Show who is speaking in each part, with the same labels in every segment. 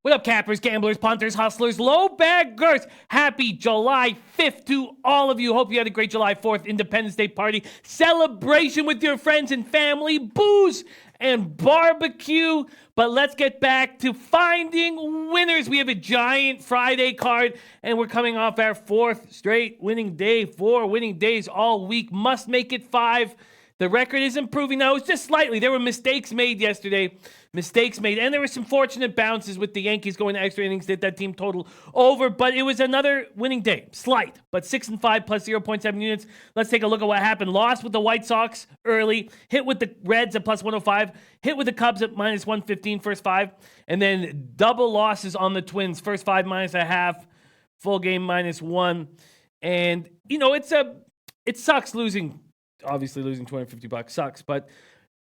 Speaker 1: What up, cappers, gamblers, punters, hustlers, low baggers? Happy July 5th to all of you. Hope you had a great July 4th Independence Day party celebration with your friends and family, booze and barbecue. But let's get back to finding winners. We have a giant Friday card, and we're coming off our fourth straight winning day. 4 winning days all week. Must make it 5. The record is improving now. It's just slightly. There were mistakes made yesterday. And there were some fortunate bounces with the Yankees going to extra innings that team total over. But it was another winning day. Slight, but 6-5 plus 0.7 units. Let's take a look at what happened. Lost with the White Sox early. Hit with the Reds at plus 105. Hit with the Cubs at minus 115 first 5. And then double losses on the Twins. First 5 minus a half. Full game minus 1. And, you know, it sucks losing. Obviously, losing $250 sucks, but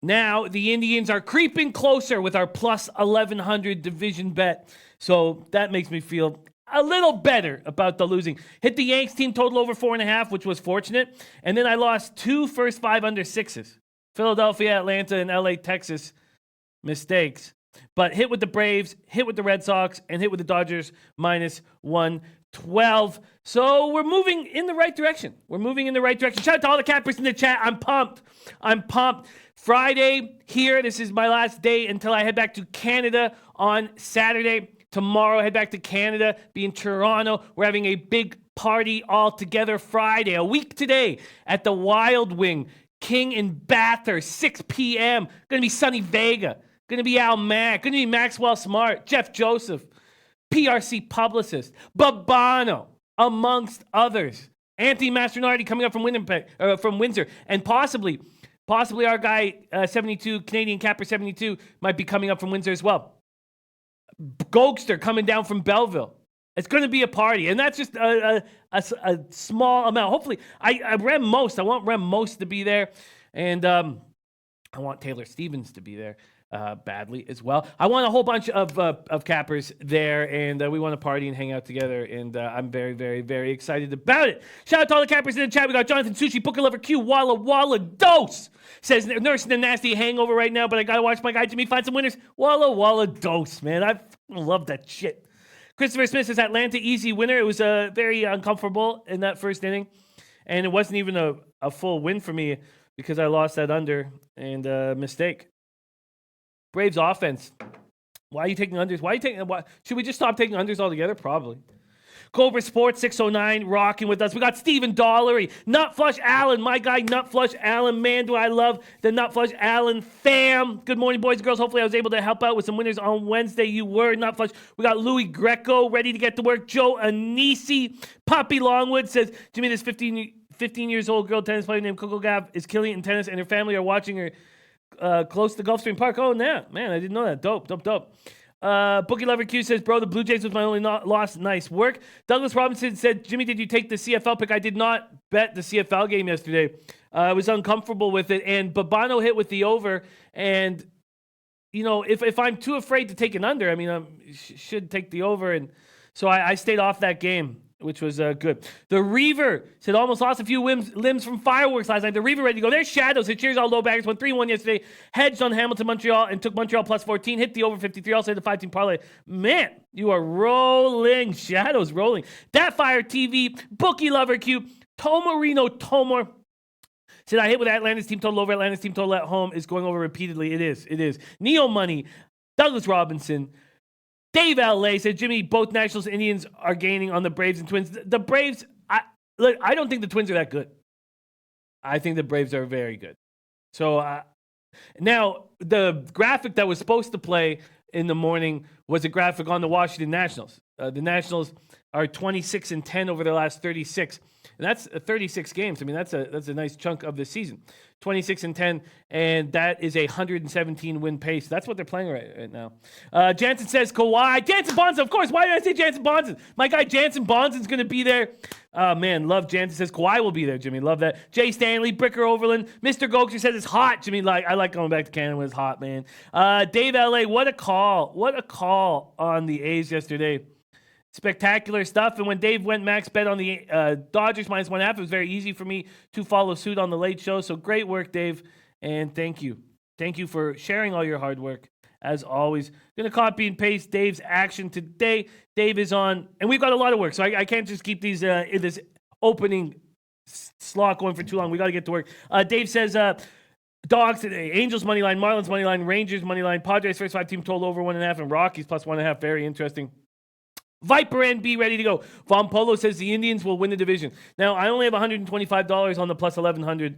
Speaker 1: now the Indians are creeping closer with our plus 1,100 division bet. So that makes me feel a little better about the losing. Hit the Yanks team total over 4.5, which was fortunate. And then I lost 2 first 5 under 6s. Philadelphia, Atlanta, and LA, Texas mistakes. But hit with the Braves, hit with the Red Sox, and hit with the Dodgers minus 112. So we're moving in the right direction. Shout out to all the cappers in the chat. I'm pumped. Friday here. This is my last day until I head back to Canada on Saturday. Tomorrow, I head back to Canada, be in Toronto. We're having a big party all together Friday, a week today, at the Wild Wing, King and Bathurst, 6 p.m. Going to be Sonny Vega. Going to be Al Mack. Going to be Maxwell Smart, Jeff Joseph, PRC Publicist, Babano, amongst others. Anthony Mastronardi coming up from Windsor. And possibly our guy, 72, Canadian Capper 72, might be coming up from Windsor as well. Gokster coming down from Belleville. It's going to be a party. And that's just a small amount. Hopefully, I want Rem Most to be there. And I want Taylor Stevens to be there. Badly as well. I want a whole bunch of cappers there, and we want to party and hang out together, and I'm very, very, very excited about it. Shout out to all the cappers in the chat. We got Jonathan Sushi, Booker Lover Q, Walla Walla Dose. Says, nursing a nasty hangover right now, but I got to watch my guy Jimmy find some winners. Walla Walla Dose, man. I love that shit. Christopher Smith says, Atlanta, easy winner. It was very uncomfortable in that first inning, and it wasn't even a full win for me because I lost that under, and mistake. Braves offense. Why are you taking unders? Should we just stop taking unders altogether? Probably. Cobra Sports 609 rocking with us. We got Stephen Dollery, Nut Flush Allen, my guy Nut Flush Allen. Man, do I love the Nut Flush Allen fam. Good morning, boys and girls. Hopefully I was able to help out with some winners on Wednesday. You were, Nut Flush. We got Louis Greco ready to get to work. Joe Anisi. Poppy Longwood says, Jimmy, this 15 years old girl tennis player named Coco Gav is killing it in tennis, and her family are watching her close to Gulfstream Park. Oh, yeah. Man, I didn't know that. Dope. Bookie Lover Q says, bro, the Blue Jays was my only loss. Nice work. Douglas Robinson said, Jimmy, did you take the CFL pick? I did not bet the CFL game yesterday. I was uncomfortable with it. And Babano hit with the over. And, you know, if I'm too afraid to take an under, I mean, I should take the over. And so I stayed off that game, which was good. The Reaver said, almost lost a few limbs from fireworks last night. The Reaver ready to go. There's Shadows. It cheers all low baggers. Won 3-1 yesterday. Hedged on Hamilton, Montreal, and took Montreal plus 14. Hit the over 53. Also hit the 5-team parlay. Man, you are rolling. Shadows rolling. That Fire TV. Bookie Lover Q. Tomarino Tomor said, I hit with Atlanta's team total over. Atlanta's team total at home is going over repeatedly. It is. Neo Money. Douglas Robinson. Dave L.A. said, Jimmy, both Nationals and Indians are gaining on the Braves and Twins. The Braves, I don't think the Twins are that good. I think the Braves are very good. So now the graphic that was supposed to play in the morning was a graphic on the Washington Nationals. The Nationals are 26-10 over their last 36. And that's 36 games. I mean, that's a nice chunk of the season. 26-10, and that is a 117 win pace. That's what they're playing right now. Jansen says Kawhi. Jansen Bonson, of course. Why did I say Jansen Bonson? My guy Jansen Bonson's going to be there. Man, love Jansen says Kawhi will be there, Jimmy. Love that. Jay Stanley, Bricker Overland. Mr. Gokster says it's hot, Jimmy. I like going back to Canada when it's hot, man. Dave LA, what a call. What a call on the A's yesterday. Spectacular stuff. And when Dave went max bet on the Dodgers -1.5, it was very easy for me to follow suit on the late show. So great work, Dave. And thank you. Thank you for sharing all your hard work, as always. Going to copy and paste Dave's action today. Dave is on, and we've got a lot of work, so I can't just keep these in this opening slot going for too long. We got to get to work. Dave says, Dogs today, Angels money line, Marlins money line, Rangers money line, Padres first 5 team total over 1.5, and Rockies +1.5. Very interesting. Viper NB ready to go. Von Polo says the Indians will win the division. Now, I only have $125 on the +1100,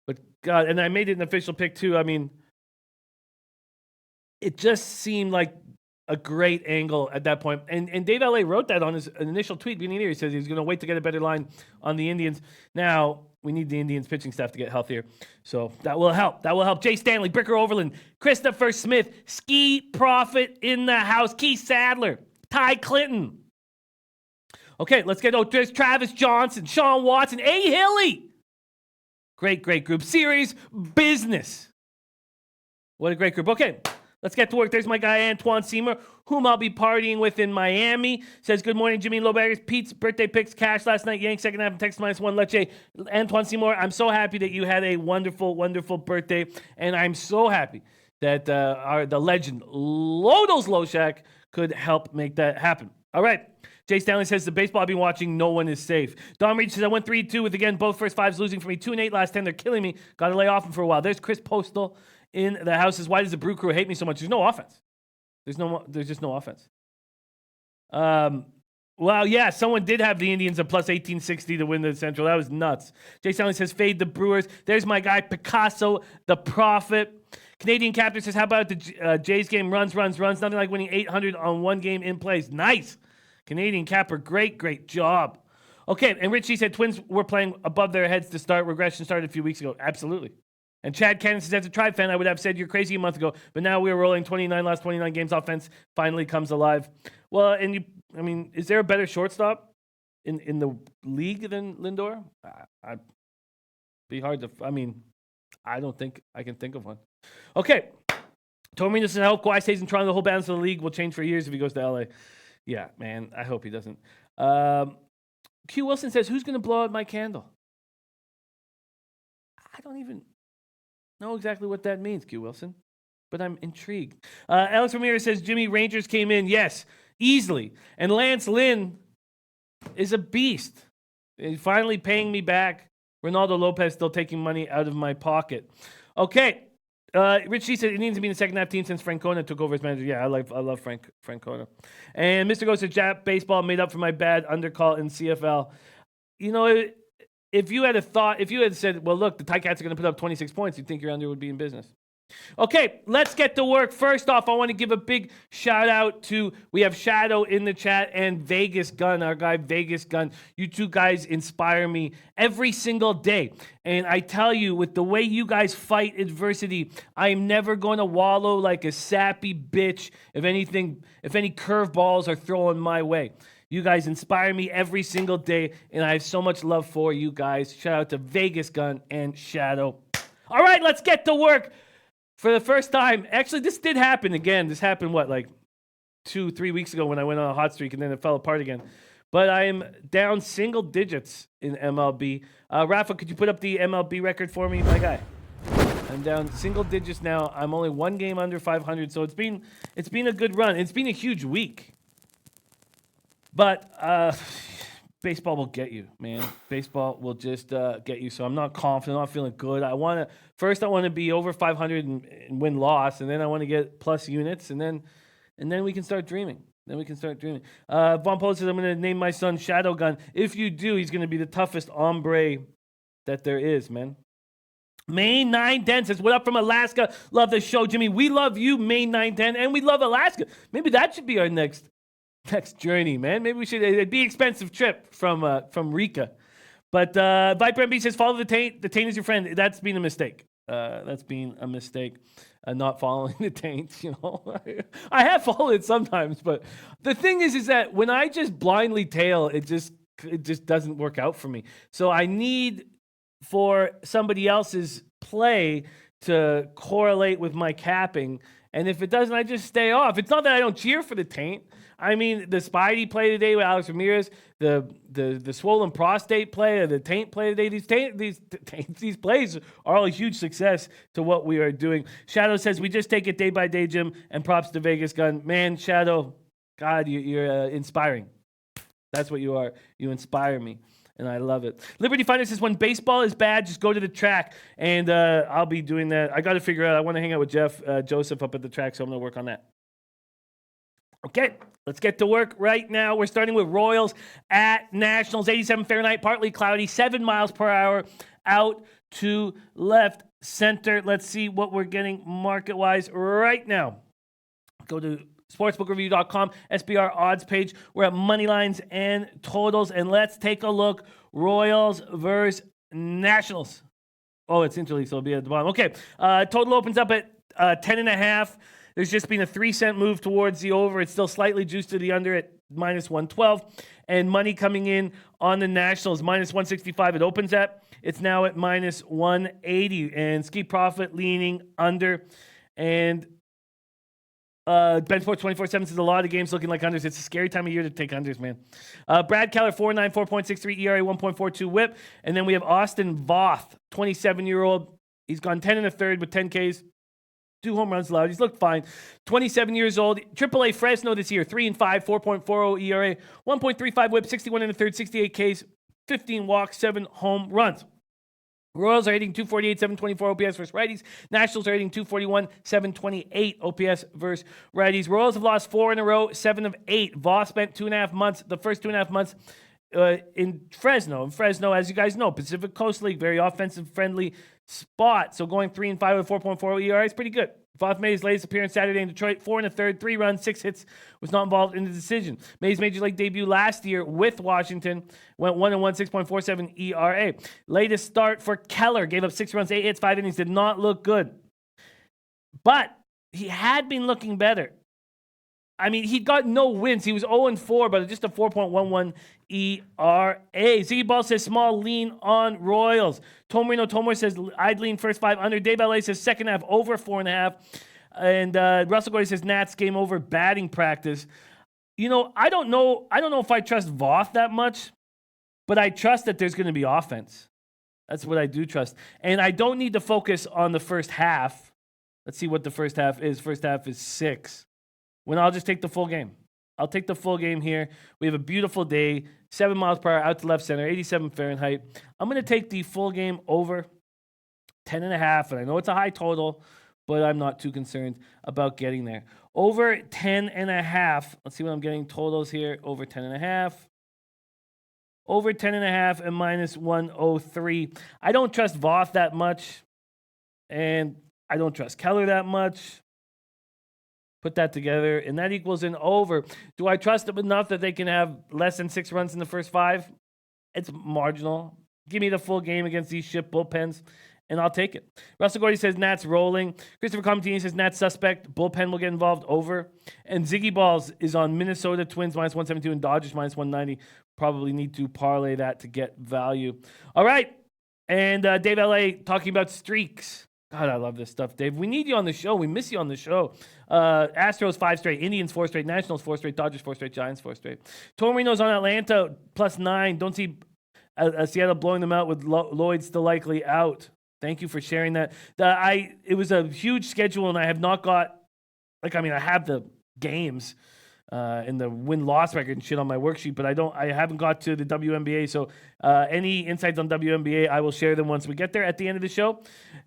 Speaker 1: but God, and I made it an official pick too. I mean, it just seemed like a great angle at that point. And Dave LA wrote that on his initial tweet beginning of the year. He says he's going to wait to get a better line on the Indians. Now, we need the Indians pitching staff to get healthier. So that will help. That will help. Jay Stanley, Bricker Overland, Christopher Smith, Ski Profit in the house, Keith Sadler, Ty Clinton. Okay, let's get out. There's Travis Johnson, Sean Watson, A. Hilly. Great group. Series business. What a great group. Okay, let's get to work. There's my guy, Antoine Seymour, whom I'll be partying with in Miami. Says, good morning, Jimmy Lowbaggers. Pete's birthday picks, cash last night. Yanks second half and Texas -1. Lecce. Antoine Seymour, I'm so happy that you had a wonderful, wonderful birthday. And I'm so happy that the legend, Lodos Loshak, could help make that happen. All right. Jay Stanley says, the baseball I've been watching, no one is safe. Don Reed says, I went 3-2 with, again, both first fives losing for me. 2-8 last 10. They're killing me. Got to lay off them for a while. There's Chris Postal in the house. Says, why does the Brew Crew hate me so much? There's no offense. There's just no offense. Well, yeah, someone did have the Indians at +1860 to win the Central. That was nuts. Jay Stanley says, fade the Brewers. There's my guy, Picasso, the Prophet. Canadian Captain says, how about the Jays game? Runs. Nothing like winning 800 on one game in plays. Nice. Canadian Capper, great job. Okay, and Richie said Twins were playing above their heads to start. Regression started a few weeks ago. Absolutely. And Chad Cannon says, as a Tribe fan, I would have said you're crazy a month ago, but now we're rolling 29 games. Offense finally comes alive. Well, and is there a better shortstop in the league than Lindor? I'd be hard to, I don't think I can think of one. Okay. Tormino says, I hope Kawhi stays in Toronto. The whole balance of the league will change for years if he goes to LA. Yeah, man, I hope he doesn't. Q Wilson says, who's going to blow out my candle? I don't even know exactly what that means, Q Wilson, but I'm intrigued. Alex Ramirez says, Jimmy, Rangers came in. Yes, easily. And Lance Lynn is a beast. He's finally paying me back. Ronaldo Lopez still taking money out of my pocket. Okay. Rich G said it needs to be in the second half team since Francona took over as manager. Yeah, I love Francona. And Mr. Ghost said Jap baseball made up for my bad undercall in CFL. You know, if you had said, well, look, the Ticats are going to put up 26 points, you'd think your under would be in business. Okay, let's get to work. First off, I want to give a big shout out to, we have Shadow in the chat and Vegas Gun, our guy Vegas Gun. You two guys inspire me every single day. And I tell you, with the way you guys fight adversity, I am never going to wallow like a sappy bitch if any curveballs are thrown my way. You guys inspire me every single day, and I have so much love for you guys. Shout out to Vegas Gun and Shadow. All right, let's get to work. For the first time, actually, this did happen again. This happened, 2-3 weeks ago when I went on a hot streak, and then it fell apart again. But I am down single digits in MLB. Rafa, could you put up the MLB record for me, my guy? I'm down single digits now. I'm only one game under 500, so it's been a good run. It's been a huge week. But baseball will get you, man. Baseball will just get you. So I'm not confident. I'm not feeling good. I want to be over 500 and win-loss, and then I want to get plus units, and then we can start dreaming. Von Polo says, I'm going to name my son Shadow Gun. If you do, he's going to be the toughest hombre that there is, man. Maine 910 says, what up from Alaska? Love the show, Jimmy. We love you, Maine 910, and we love Alaska. Maybe that should be our next journey, man. Maybe we should. It'd be an expensive trip from Rica. But Viper MB says, follow the taint. The taint is your friend. That's been a mistake. Not following the taint, I have followed it sometimes, but the thing is that when I just blindly tail, it just doesn't work out for me. So I need for somebody else's play to correlate with my capping, and if it doesn't, I just stay off. It's not that I don't cheer for the taint. I mean, the Spidey play today with Alex Ramirez, the swollen prostate play, or the taint play today. These plays are all a huge success to what we are doing. Shadow says, we just take it day by day, Jim, and props to Vegas Gun. Man, Shadow, God, you're inspiring. That's what you are. You inspire me, and I love it. Liberty Fighter says, when baseball is bad, just go to the track, and I'll be doing that. I got to figure out. I want to hang out with Jeff Joseph up at the track, so I'm going to work on that. Okay, let's get to work right now. We're starting with Royals at Nationals. 87 Fahrenheit, partly cloudy, 7 miles per hour out to left center. Let's see what we're getting market-wise right now. Go to sportsbookreview.com, SBR odds page. We're at money lines and totals, and let's take a look. Royals versus Nationals. Oh, it's interleague, so it'll be at the bottom. Okay, total opens up at 10.5. There's just been a 3-cent move towards the over. It's still slightly juiced to the under at minus 112. And money coming in on the Nationals, minus 165 it opens at. It's now at minus 180. And Ski Profit leaning under. And Ben Sports 24/7 says a lot of games looking like unders. It's a scary time of year to take unders, man. Brad Keller, 4.9, 4.63 ERA, 1.42 whip. And then we have Austin Voth, 27-year-old. He's gone 10 1/3 with 10 Ks. 2 home runs allowed. He's looked fine. 27 years old. AAA Fresno this year. 3-5, 4.40 ERA, 1.35 whip, 61 1/3, 68 Ks, 15 walks, 7 home runs. Royals are hitting 248, 724 OPS versus righties. Nationals are hitting 241, 728 OPS versus righties. Royals have lost 4 in a row, 7 of 8. Voss spent 2.5 months, the first 2.5 months in Fresno. In Fresno, as you guys know, Pacific Coast League, very offensive-friendly spot. So going 3-5 with 4.40 ERA is pretty good. Voth made his latest appearance Saturday in Detroit, 4 1/3, 3 runs, 6 hits, was not involved in the decision. Made his Major League debut last year with Washington, went 1-1, 6.47 ERA. Latest start for Keller, gave up 6 runs, 8 hits, 5 innings, did not look good. But he had been looking better. I mean, he got no wins. He was 0-4, but just a 4.11 ERA. Ziggy Ball says small lean on Royals. Tomarino Tomor says I'd lean first 5 under. Dave LA says second half over 4.5. And Russell Gordy says Nats game over batting practice. I don't know if I trust Voth that much, but I trust that there's going to be offense. That's what I do trust. And I don't need to focus on the first half. Let's see what the first half is. First half is 6. When I'll just take the full game. I'll take the full game here. We have a beautiful day, 7 miles per hour out to left center, 87 Fahrenheit. I'm going to take the full game over 10.5, and I know it's a high total, but I'm not too concerned about getting there. Over 10.5. Let's see what I'm getting totals here. Over 10.5. Over 10.5 and minus 103. I don't trust Voth that much, and I don't trust Keller that much. Put that together, and that equals an over. Do I trust them enough that they can have less than 6 runs in the first 5? It's marginal. Give me the full game against these shit bullpens, and I'll take it. Russell Gordy says Nats rolling. Christopher Comatini says Nats suspect. Bullpen will get involved over. And Ziggy Balls is on Minnesota Twins minus 172 and Dodgers minus 190. Probably need to parlay that to get value. All right. And Dave LA talking about streaks. God, I love this stuff, Dave. We need you on the show. We miss you on the show. Astros 5 straight, Indians 4 straight, Nationals 4 straight, Dodgers 4 straight, Giants 4 straight. Torino's on Atlanta +9. Don't see Seattle blowing them out with Lloyd still likely out. Thank you for sharing that. It was a huge schedule, and I have not got I have the games and the win-loss record and shit on my worksheet, but I haven't got to the WNBA. So any insights on WNBA, I will share them once we get there at the end of the show.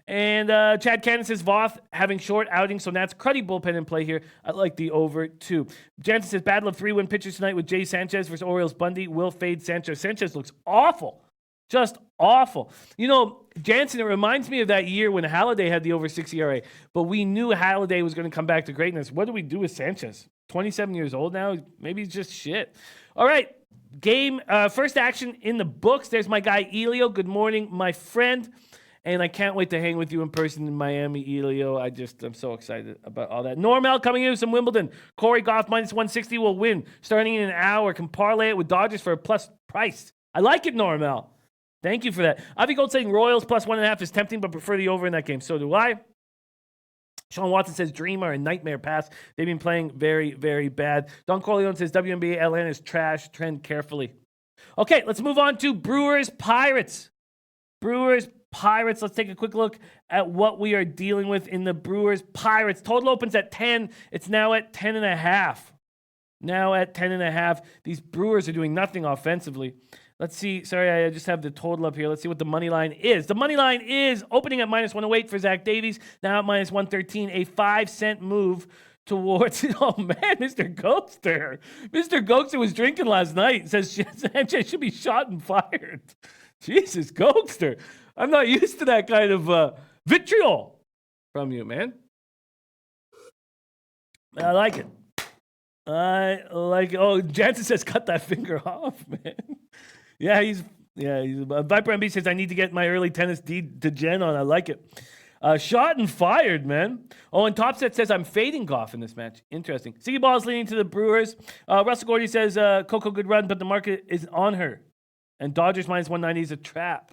Speaker 1: And Chad Cannon says Voth having short outings, so Nats cruddy bullpen in play here. I like the over 2. Jansen says battle of 3-win pitchers tonight with Jay Sanchez versus Orioles Bundy. Will fade Sanchez. Sanchez looks awful. Just awful. You know, Jansen, it reminds me of that year when Halladay had the over 6 ERA, but we knew Halladay was going to come back to greatness. What do we do with Sanchez? 27 years old now? Maybe he's just shit. All right. Game, first action in the books. There's my guy, Elio. Good morning, my friend. And I can't wait to hang with you in person in Miami, Elio. I'm so excited about all that. Normal coming in with some Wimbledon. Corey Goff minus 160 will win starting in an hour. Can parlay it with Dodgers for a plus price. I like it, Normal. Thank you for that. Avi Gold saying Royals plus 1.5 is tempting, but prefer the over in that game. So do I. Sean Watson says Dreamer and Nightmare Pass. They've been playing very, very bad. Don Corleone says WNBA Atlanta is trash. Trend carefully. Okay, let's move on to Brewers Pirates. Brewers Pirates. Let's take a quick look at what we are dealing with in the Brewers Pirates. Total opens at 10. It's now at 10.5. Now at 10.5. These Brewers are doing nothing offensively. Let's see. Sorry, I just have the total up here. Let's see what the money line is. The money line is opening at minus 108 for Zach Davies. Now at minus 113. A 5-cent move towards. Oh, man, Mr. Gokster. Mr. Gokster was drinking last night. Says Sanchez should be shot and fired. Jesus, Gokster. I'm not used to that kind of vitriol from you, man. I like it. I like it. Oh, Jansen says cut that finger off, man. Yeah, he's Viper MB says I need to get my early tennis deed to Jen on. I like it. Shot and fired, man. Oh, and Topset says I'm fading Goff in this match. Interesting. Siggy Ball is leaning to the Brewers. Russell Gordy says Coco good run, but the market is on her. And Dodgers minus 190 is a trap.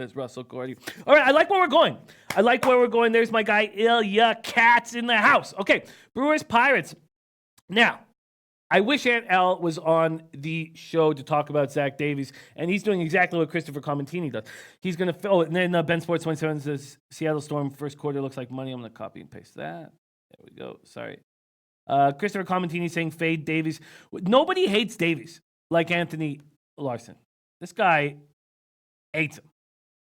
Speaker 1: Says Russell Gordy. All right, I like where we're going. There's my guy Ilya Katz in the house. Okay, Brewers Pirates. Now, I wish Aunt L was on the show to talk about Zach Davies, and he's doing exactly what Christopher Commentini does. He's going to and then Ben Sports 27 says Seattle Storm first quarter looks like money. I'm going to copy and paste that. There we go. Sorry. Christopher Commentini saying fade Davies. Nobody hates Davies like Anthony Larson. This guy hates him.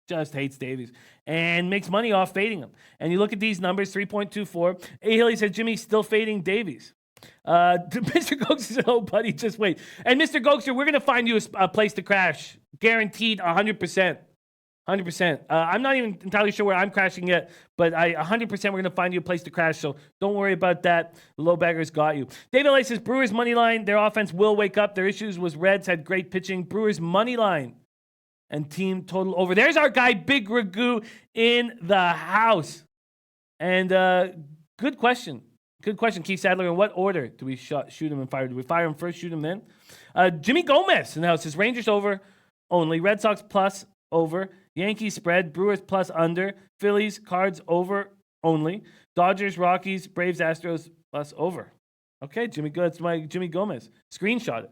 Speaker 1: Just hates Davies and makes money off fading him. And you look at these numbers, 3.24. A. Hilly says Jimmy's still fading Davies. Mr. Gokster said, oh, buddy, just wait. And Mr. Gokster, we're going to find you a place to crash. Guaranteed 100%. 100%. I'm not even entirely sure where I'm crashing yet, but 100% we're going to find you a place to crash, so don't worry about that. The low baggers got you. David Lay says Brewers money line. Their offense will wake up. Their issues was Reds had great pitching. Brewers money line and team total over. There's our guy, Big Ragu, in the house. And good question. Good question, Keith Sadler. In what order do we shoot him and fire? Do we fire him first, shoot him then? Jimmy Gomez in the house says Rangers over only. Red Sox plus over. Yankees spread. Brewers plus under. Phillies, Cards over only. Dodgers, Rockies, Braves, Astros plus over. Okay, Jimmy, that's my Jimmy Gomez. Screenshot it.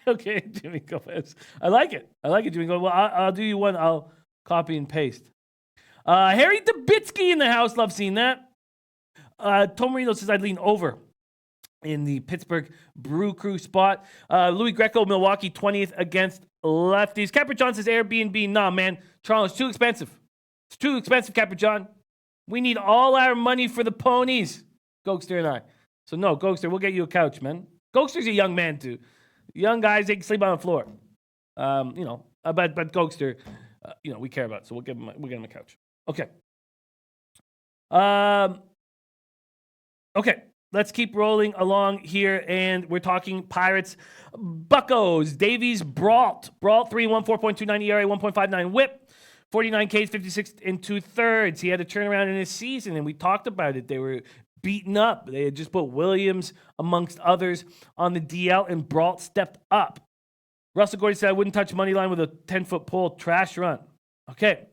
Speaker 1: Okay, Jimmy Gomez. I like it, Jimmy Gomez. Well, I'll do you one. I'll copy and paste. Harry Dubitsky in the house. Love seeing that. Tom Marino says I'd lean over in the Pittsburgh Brew Crew spot. Louis Greco, Milwaukee, 20th against lefties. Capper John says Airbnb. Nah, man. Toronto's too expensive. It's too expensive, Capper John. We need all our money for the ponies. Gokster and I. So no, Gokster, we'll get you a couch, man. Gokster's a young man, too. Young guys, they can sleep on the floor. But Gokster, we care about. So we'll get him a couch. Okay. Okay, let's keep rolling along here, and we're talking Pirates. Buccos, Davies, Brault, 3-1, 4.29 ERA, 1.59 WHIP, 49 Ks, 56 2/3. He had a turnaround in his season, and we talked about it. They were beaten up. They had just put Williams, amongst others, on the DL, and Brault stepped up. Russell Gordy said, I wouldn't touch money line with a 10-foot pole. Trash run. Okay.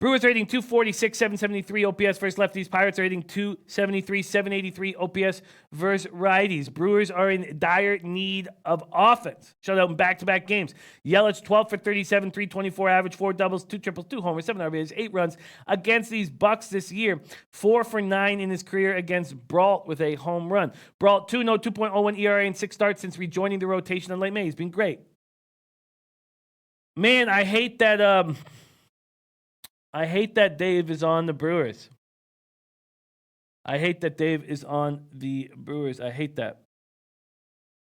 Speaker 1: Brewers rating 246, 773 OPS versus lefties. Pirates are rating 273, 783 OPS versus righties. Brewers are in dire need of offense. Shut out in back-to-back games. Yelich 12 for 37, 324 average, 4 doubles, 2 triples, 2 homers, 7 RBIs, 8 runs against these Bucks this year. 4 for 9 in his career against Brault with a home run. Brault 2.01 ERA and 6 starts since rejoining the rotation in late May. He's been great. Man, I hate that. I hate that Dave is on the Brewers. I hate that.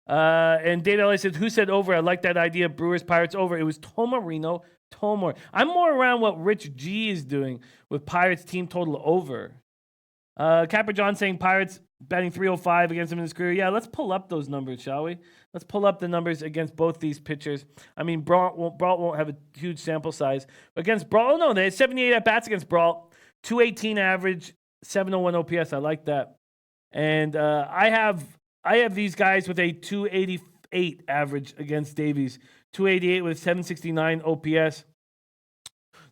Speaker 1: And David Ellis says, who said over? I like that idea. Brewers, Pirates over. It was Tomarino Tomor. I'm more around what Rich G is doing with Pirates team total over. Capper John saying Pirates batting 305 against him in his career. Yeah, let's pull up those numbers, shall we? Let's pull up the numbers against both these pitchers. I mean, Brault won't have a huge sample size. Against Brault, no, they had 78 at-bats against Brault. 218 average, 701 OPS. I like that. And I have these guys with a 288 average against Davies. 288 with 769 OPS.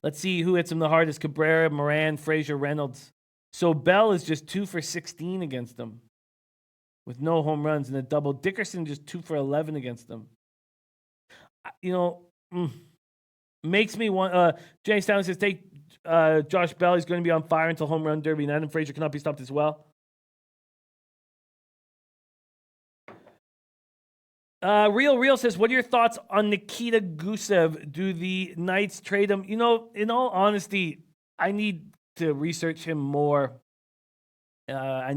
Speaker 1: Let's see who hits him the hardest. Cabrera, Moran, Frazier, Reynolds. So Bell is just 2 for 16 against them with no home runs and a double. Dickerson just 2 for 11 against them. Makes me want. Jay Stanley says take Josh Bell. He's going to be on fire until home run derby. And Adam Frazier cannot be stopped as well. Real says, what are your thoughts on Nikita Gusev? Do the Knights trade him? In all honesty, I need to research him more. I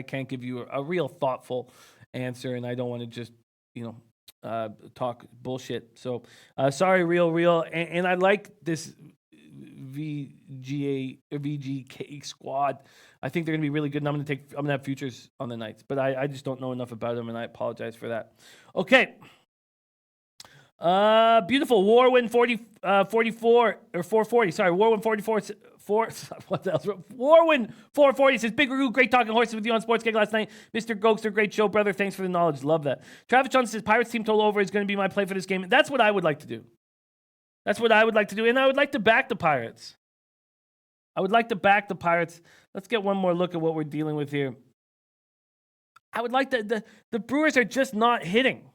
Speaker 1: can't give you a real thoughtful answer, and I don't want to just, talk bullshit. So, sorry, real. And I like this VGK squad. I think they're going to be really good, and I'm going to have futures on the Knights, but I just don't know enough about them, and I apologize for that. Okay. Beautiful. Warwin 44 or 440. Sorry, Warwin 44. What else? Warwin 440 says, Big Roo, great talking horses with you on Sports Gig last night. Mr. Gokester, great show, brother. Thanks for the knowledge. Love that. Travis Johnson says, Pirates team total over is going to be my play for this game. That's what I would like to do. And I would like to back the Pirates. Let's get one more look at what we're dealing with here. I would like the Brewers are just not hitting.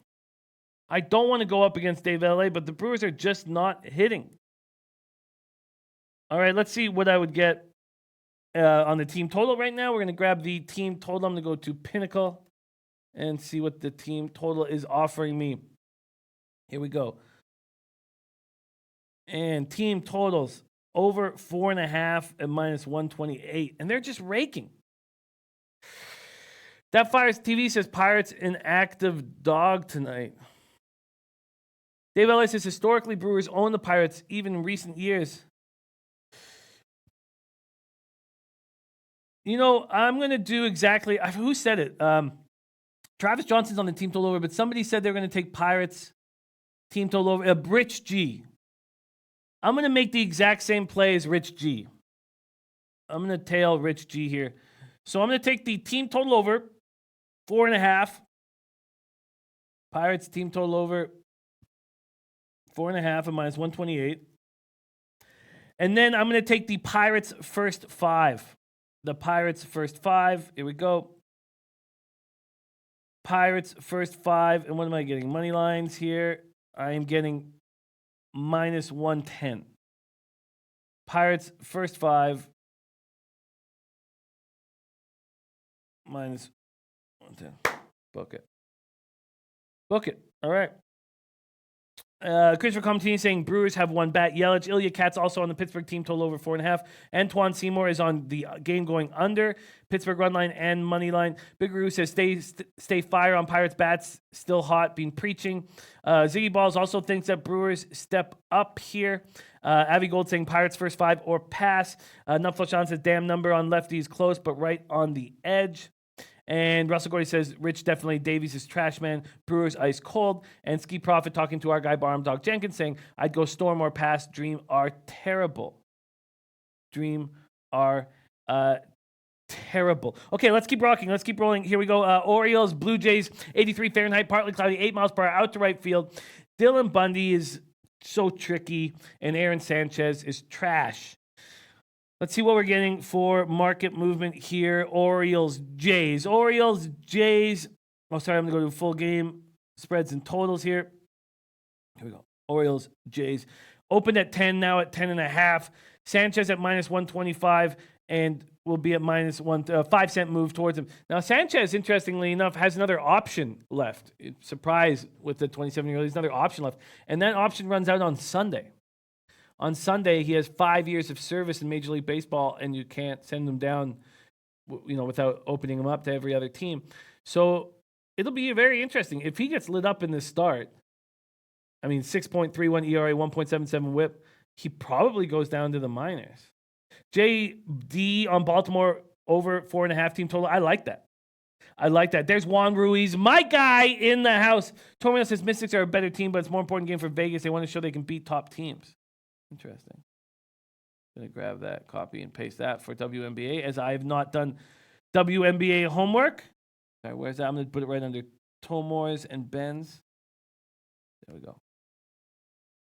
Speaker 1: I don't want to go up against Dave LA, but the Brewers are just not hitting. All right, let's see what I would get on the team total right now. We're going to grab the team total. I'm going to go to Pinnacle and see what the team total is offering me. Here we go. And team totals over 4.5 at minus 128. And they're just raking. That Fires TV says Pirates an active dog tonight. Dave Ellis says historically Brewers own the Pirates even in recent years. I'm going to do exactly. Who said it? Travis Johnson's on the team total over, but somebody said they're going to take Pirates team total over. Rich G. I'm going to make the exact same play as Rich G. I'm going to tail Rich G here. So I'm going to take the team total over 4.5. Pirates team total over 4.5 at minus 128. And then I'm going to take the Pirates first 5. The Pirates first 5. Here we go. Pirates first 5. And what am I getting? Money lines here. I am getting minus 110. Pirates first 5. Minus 110. Book it. All right. Christopher Comtini saying Brewers have one bat. Yelich, Ilya Katz also on the Pittsburgh team total over 4.5. Antoine Seymour is on the game going under. Pittsburgh run line and money line. Big Roo says stay fire on Pirates bats. Still hot. Been preaching. Ziggy Balls also thinks that Brewers step up here. Avi Gold saying Pirates first 5 or pass. Nupfloshan says damn number on lefty is close but right on the edge. And Russell Gordy says, Rich, definitely Davies is trash man. Brewers ice cold. And Ski Profit talking to our guy, Barham Dog Jenkins, saying, I'd go Storm or pass. Dream are terrible. Terrible. Okay, let's keep rocking. Let's keep rolling. Here we go. Orioles, Blue Jays, 83 Fahrenheit, partly cloudy, 8 miles per hour out to right field. Dylan Bundy is so tricky. And Aaron Sanchez is trash. Let's see what we're getting for market movement here. Orioles, Jays. Oh, sorry, I'm going to go to full game spreads and totals here. Here we go. Orioles, Jays. Opened at 10, now at 10.5. Sanchez at minus 125 and will be at minus 5 cent move towards him. Now, Sanchez, interestingly enough, has another option left. Surprise with the 27-year-old. There's another option left. And that option runs out on Sunday. On Sunday, he has 5 years of service in Major League Baseball, and you can't send him down, without opening him up to every other team. So it'll be very interesting. If he gets lit up in this start, I mean, 6.31 ERA, 1.77 whip, he probably goes down to the minors. JD on Baltimore over 4.5 team total. I like that. There's Juan Ruiz, my guy in the house. Tormino says Mystics are a better team, but it's a more important game for Vegas. They want to show they can beat top teams. Interesting. Going to grab that, copy and paste that for WNBA, as I have not done WNBA homework. All right, where's that? I'm going to put it right under Tomors and Ben's. There we go.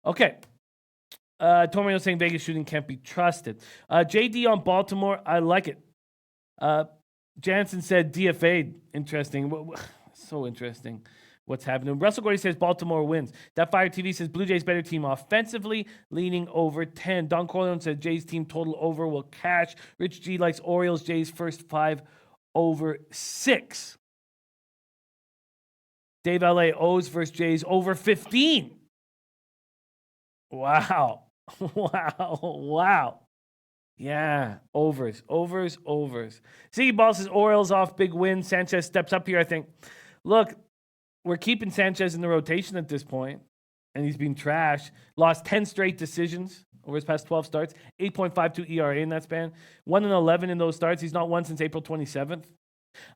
Speaker 1: Okay. Tormino saying Vegas shooting can't be trusted. JD on Baltimore, I like it. Jansen said DFA. Interesting. So interesting what's happening. Russell Gordy says Baltimore wins. That Fire TV says Blue Jays better team offensively, leaning over 10. Don Corleone said Jays team total over will cash. Rich G likes Orioles Jays first 5 over 6. Dave LA O's versus Jays over 15. Wow. Wow. Yeah, overs. Ziggy Ball says Orioles off, big win. Sanchez steps up here, I think. Look, we're keeping Sanchez in the rotation at this point, and he's been trashed. Lost 10 straight decisions over his past 12 starts, 8.52 ERA in that span. 1-11 in those starts. He's not won since April 27th.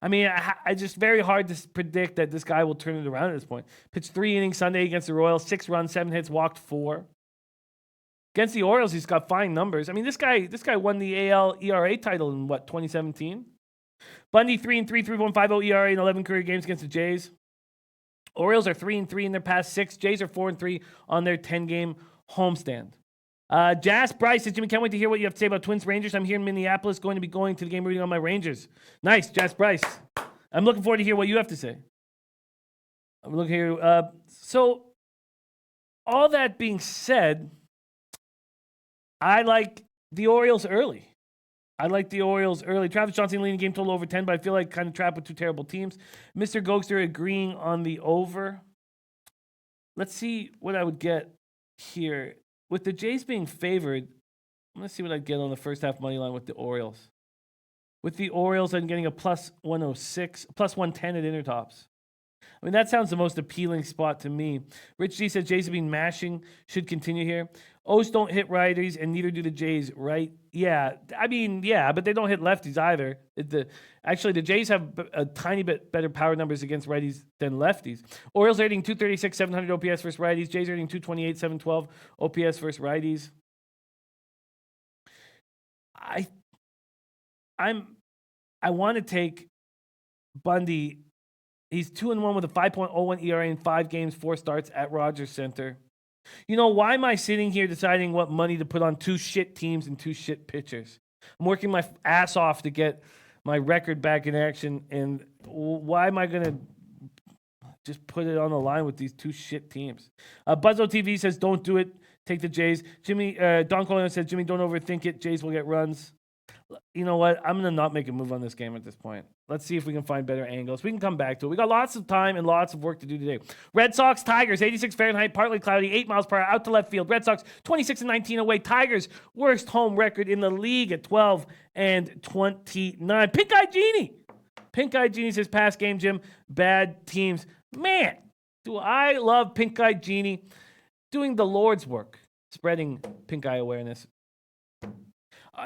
Speaker 1: I mean, I just very hard to predict that this guy will turn it around at this point. Pitched 3 innings Sunday against the Royals, 6 runs, 7 hits, walked 4. Against the Orioles, he's got fine numbers. I mean, this guy won the AL ERA title in 2017? Bundy 3-3, 3.50 ERA in 11 career games against the Jays. Orioles are 3-3 in their past 6. Jays are 4-3 on their 10-game homestand. Jas Bryce says, Jimmy, can't wait to hear what you have to say about Twins Rangers. I'm here in Minneapolis, going to be going to the game rooting on my Rangers. Nice, Jas Bryce. I'm looking forward to hear what you have to say. I'm looking here. So, all that being said, I like the Orioles early. Travis Johnson leading game total over 10, but I feel like kind of trapped with 2 terrible teams. Mr. Gokster agreeing on the over. Let's see what I would get here. With the Jays being favored, I'm going to see what I'd get on the first half money line with the Orioles. With the Orioles, I'm getting a plus 106, plus 110 at Intertops. I mean, that sounds the most appealing spot to me. Rich G said Jays have been mashing, should continue here. O's don't hit righties, and neither do the Jays, right? Yeah, I mean, yeah, but they don't hit lefties either. Actually, the Jays have a tiny bit better power numbers against righties than lefties. Orioles are hitting 236, 700 OPS versus righties. Jays are hitting 228, 712 OPS versus righties. I want to take Bundy. He's 2-1 with a 5.01 ERA in 5 games, 4 starts at Rogers Center. You know, why am I sitting here deciding what money to put on 2 shit teams and 2 shit pitchers? I'm working my ass off to get my record back in action, and why am I going to just put it on the line with these 2 shit teams? Buzzo TV says, don't do it. Take the Jays. Don Colin says, Jimmy, don't overthink it. Jays will get runs. You know what? I'm going to not make a move on this game at this point. Let's see if we can find better angles. We can come back to it. We got lots of time and lots of work to do today. Red Sox, Tigers, 86 Fahrenheit, partly cloudy, 8 miles per hour, out to left field. Red Sox, 26-19 away. Tigers, worst home record in the league at 12-29. Pink Eye Genie says, past game, Jim, bad teams. Man, do I love Pink Eye Genie doing the Lord's work, spreading pink eye awareness.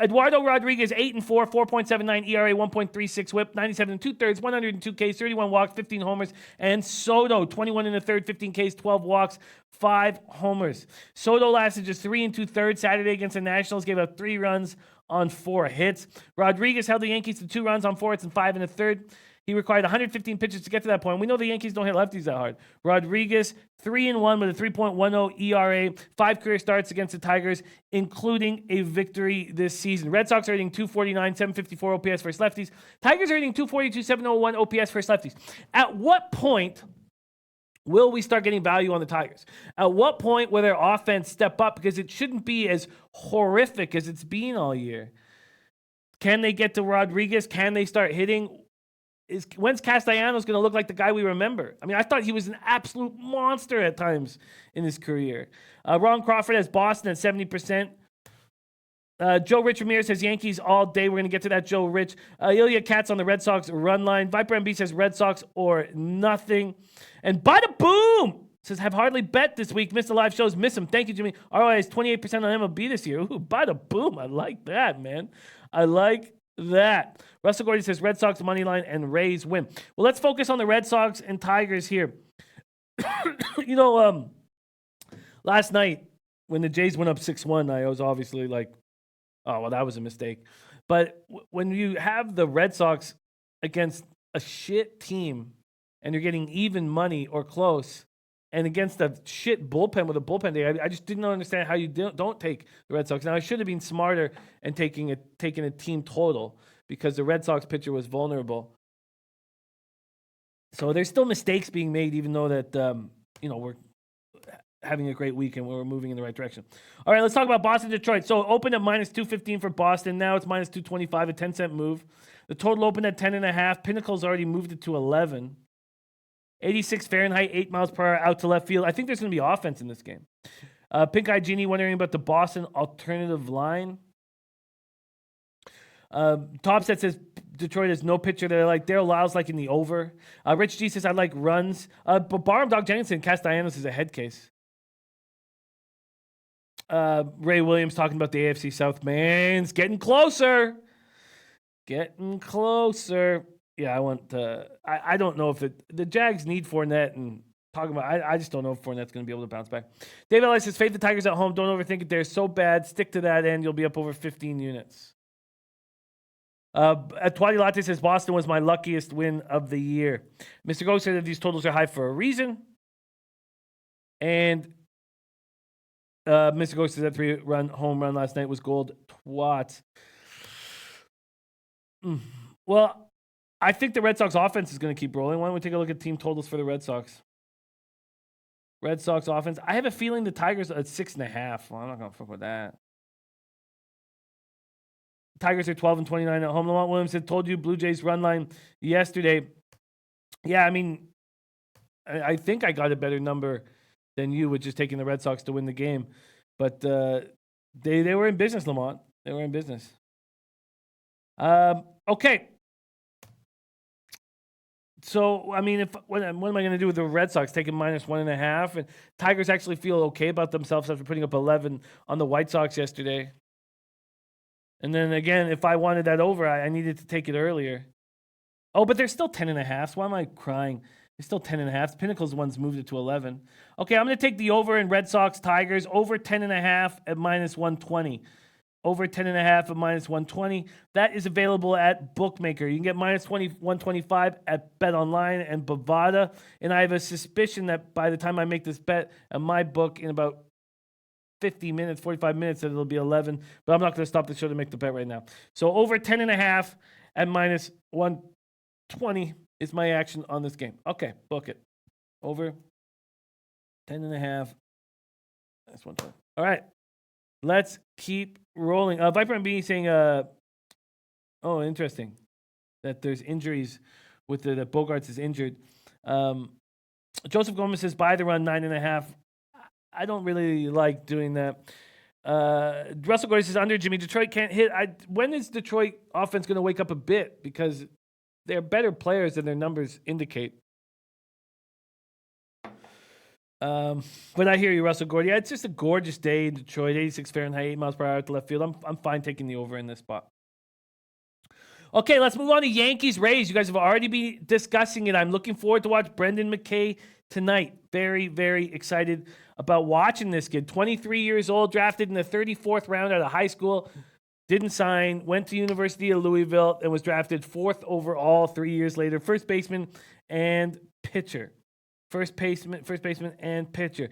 Speaker 1: Eduardo Rodriguez, 8-4, 4.79 ERA, 1.36 whip, 97 2/3, 102 Ks, 31 walks, 15 homers. And Soto, 21 1/3, 15 Ks, 12 walks, 5 homers. Soto lasted just 3 2/3 Saturday against the Nationals, gave up 3 runs on 4 hits. Rodriguez held the Yankees to 2 runs on 4 hits and 5 1/3. He required 115 pitches to get to that point. We know the Yankees don't hit lefties that hard. Rodriguez, 3-1 with a 3.10 ERA, 5 career starts against the Tigers, including a victory this season. Red Sox are hitting 249, 754 OPS versus lefties. Tigers are hitting 242, 701 OPS versus lefties. At what point will we start getting value on the Tigers? At what point will their offense step up? Because it shouldn't be as horrific as it's been all year. Can they get to Rodriguez? Can they start hitting? When's Castellanos going to look like the guy we remember? I mean, I thought he was an absolute monster at times in his career. Ron Crawford has Boston at 70%. Joe Rich Ramirez says Yankees all day. We're going to get to that, Joe Rich. Ilya Katz on the Red Sox run line. Viper MB says Red Sox or nothing. And Bada Boom says, have hardly bet this week. Missed the live shows. Miss him. Thank you, Jimmy. ROI is 28% on MLB this year. Ooh, Bada Boom. I like that, man. I like that. Russell Gordy says Red Sox money line and Rays win. Well, let's focus on the Red Sox and Tigers here. Last night when the Jays went up 6-1, I was obviously like, oh, well, that was a mistake. But when you have the Red Sox against a shit team and you're getting even money or close, and against a shit bullpen with a bullpen day, I just didn't understand how you don't take the Red Sox. Now, I should have been smarter and taking a team total because the Red Sox pitcher was vulnerable. So there's still mistakes being made, even though that we're having a great week and we're moving in the right direction. All right, let's talk about Boston, Detroit. So opened at minus 215 for Boston. Now it's minus 225, a 10-cent move. The total opened at 10.5. Pinnacle's already moved it to 11. 86 Fahrenheit, 8 miles per hour out to left field. I think there's going to be offense in this game. Pink Eye Genie wondering about the Boston alternative line. Topset says Detroit has no pitcher that I like. Daryl Lyles like in the over. Rich G says I like runs. But Barham Dog Jenkinson, Castellanos is a head case. Ray Williams talking about the AFC South. Man, it's getting closer. Getting closer. Yeah, I don't know if the Jags need Fournette and talking about. I just don't know if Fournette's going to be able to bounce back. Dave Ellis says fade the Tigers at home. Don't overthink it. They're so bad. Stick to that end. You'll be up over 15 units. Twatty Latte says Boston was my luckiest win of the year. Mr. Go said that these totals are high for a reason. And Mr. Go says that 3-run home run last night was gold. Twat. Well, I think the Red Sox offense is going to keep rolling. Why don't we take a look at team totals for the Red Sox? Red Sox offense. I have a feeling the Tigers are at 6.5. Well, I'm not going to fuck with that. Tigers are 12-29 at home. Lamont Williams had told you Blue Jays run line yesterday. Yeah, I mean, I think I got a better number than you with just taking the Red Sox to win the game. But they were in business, Lamont. They were in business. Okay. So, I mean, what am I going to do with the Red Sox? Taking minus 1.5? And Tigers actually feel okay about themselves after putting up 11 on the White Sox yesterday. And then again, if I wanted that over, I needed to take it earlier. Oh, but they're still 10.5. So why am I crying? They're still 10.5. Pinnacle's ones moved it to 11. Okay, I'm going to take the over in Red Sox Tigers. Over 10.5 at minus 120. Over 10.5 at minus 120. That is available at Bookmaker. You can get minus 125 at Bet Online and Bovada. And I have a suspicion that by the time I make this bet at my book in about 50 minutes, 45 minutes, that it'll be 11. But I'm not going to stop the show to make the bet right now. So over 10.5 at minus 120 is my action on this game. Okay, book it. Over 10.5. That's 120. All right. Let's keep rolling. Viper MB saying, oh, interesting, that there's injuries with that Bogarts is injured. Joseph Gomez says, buy the run 9.5. I don't really like doing that. Russell Gordy says, under Jimmy, Detroit can't hit. When is Detroit offense going to wake up a bit? Because they're better players than their numbers indicate. But I hear you, Russell Gordy. Yeah, it's just a gorgeous day in Detroit. 86 Fahrenheit, 8 miles per hour at the left field. I'm fine taking the over in this spot. Okay, let's move on to Yankees Rays. You guys have already been discussing it. I'm looking forward to watch Brendan McKay tonight. Very, very excited about watching this kid. 23 years old, drafted in the 34th round out of high school. Didn't sign, went to University of Louisville, and was drafted 4th overall 3 years later. First baseman and pitcher. First baseman and pitcher.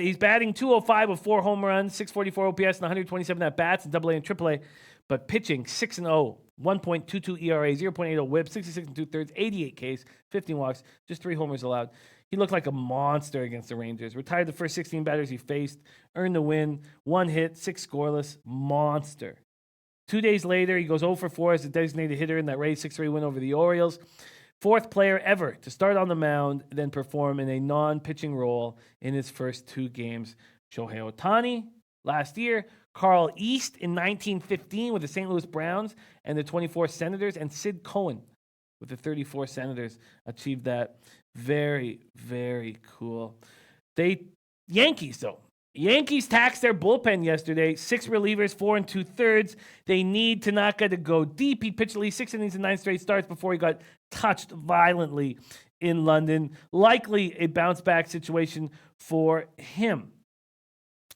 Speaker 1: He's batting .205 with 4 home runs, 644 OPS, and 127 at-bats in AA and AAA. But pitching 6-0, 1.22 ERA, 0.80 WHIP, 66 2/3, 88 Ks, 15 walks, just 3 homers allowed. He looked like a monster against the Rangers. Retired the first 16 batters he faced, earned the win, 1 hit, 6 scoreless, monster. 2 days later, he goes 0 for 4 as a designated hitter in that Rays 6-3 win over the Orioles. 4th player ever to start on the mound, then perform in a non-pitching role in his first 2 games. Shohei Ohtani last year. Carl East in 1915 with the St. Louis Browns and the 24 Senators, and Sid Cohen with the 34 Senators achieved that. Very, very cool. Yankees, though. Yankees taxed their bullpen yesterday. 6 relievers, 4 2/3. They need Tanaka to go deep. He pitched at least 6 innings and 9 straight starts before he got touched violently in London. Likely a bounce-back situation for him.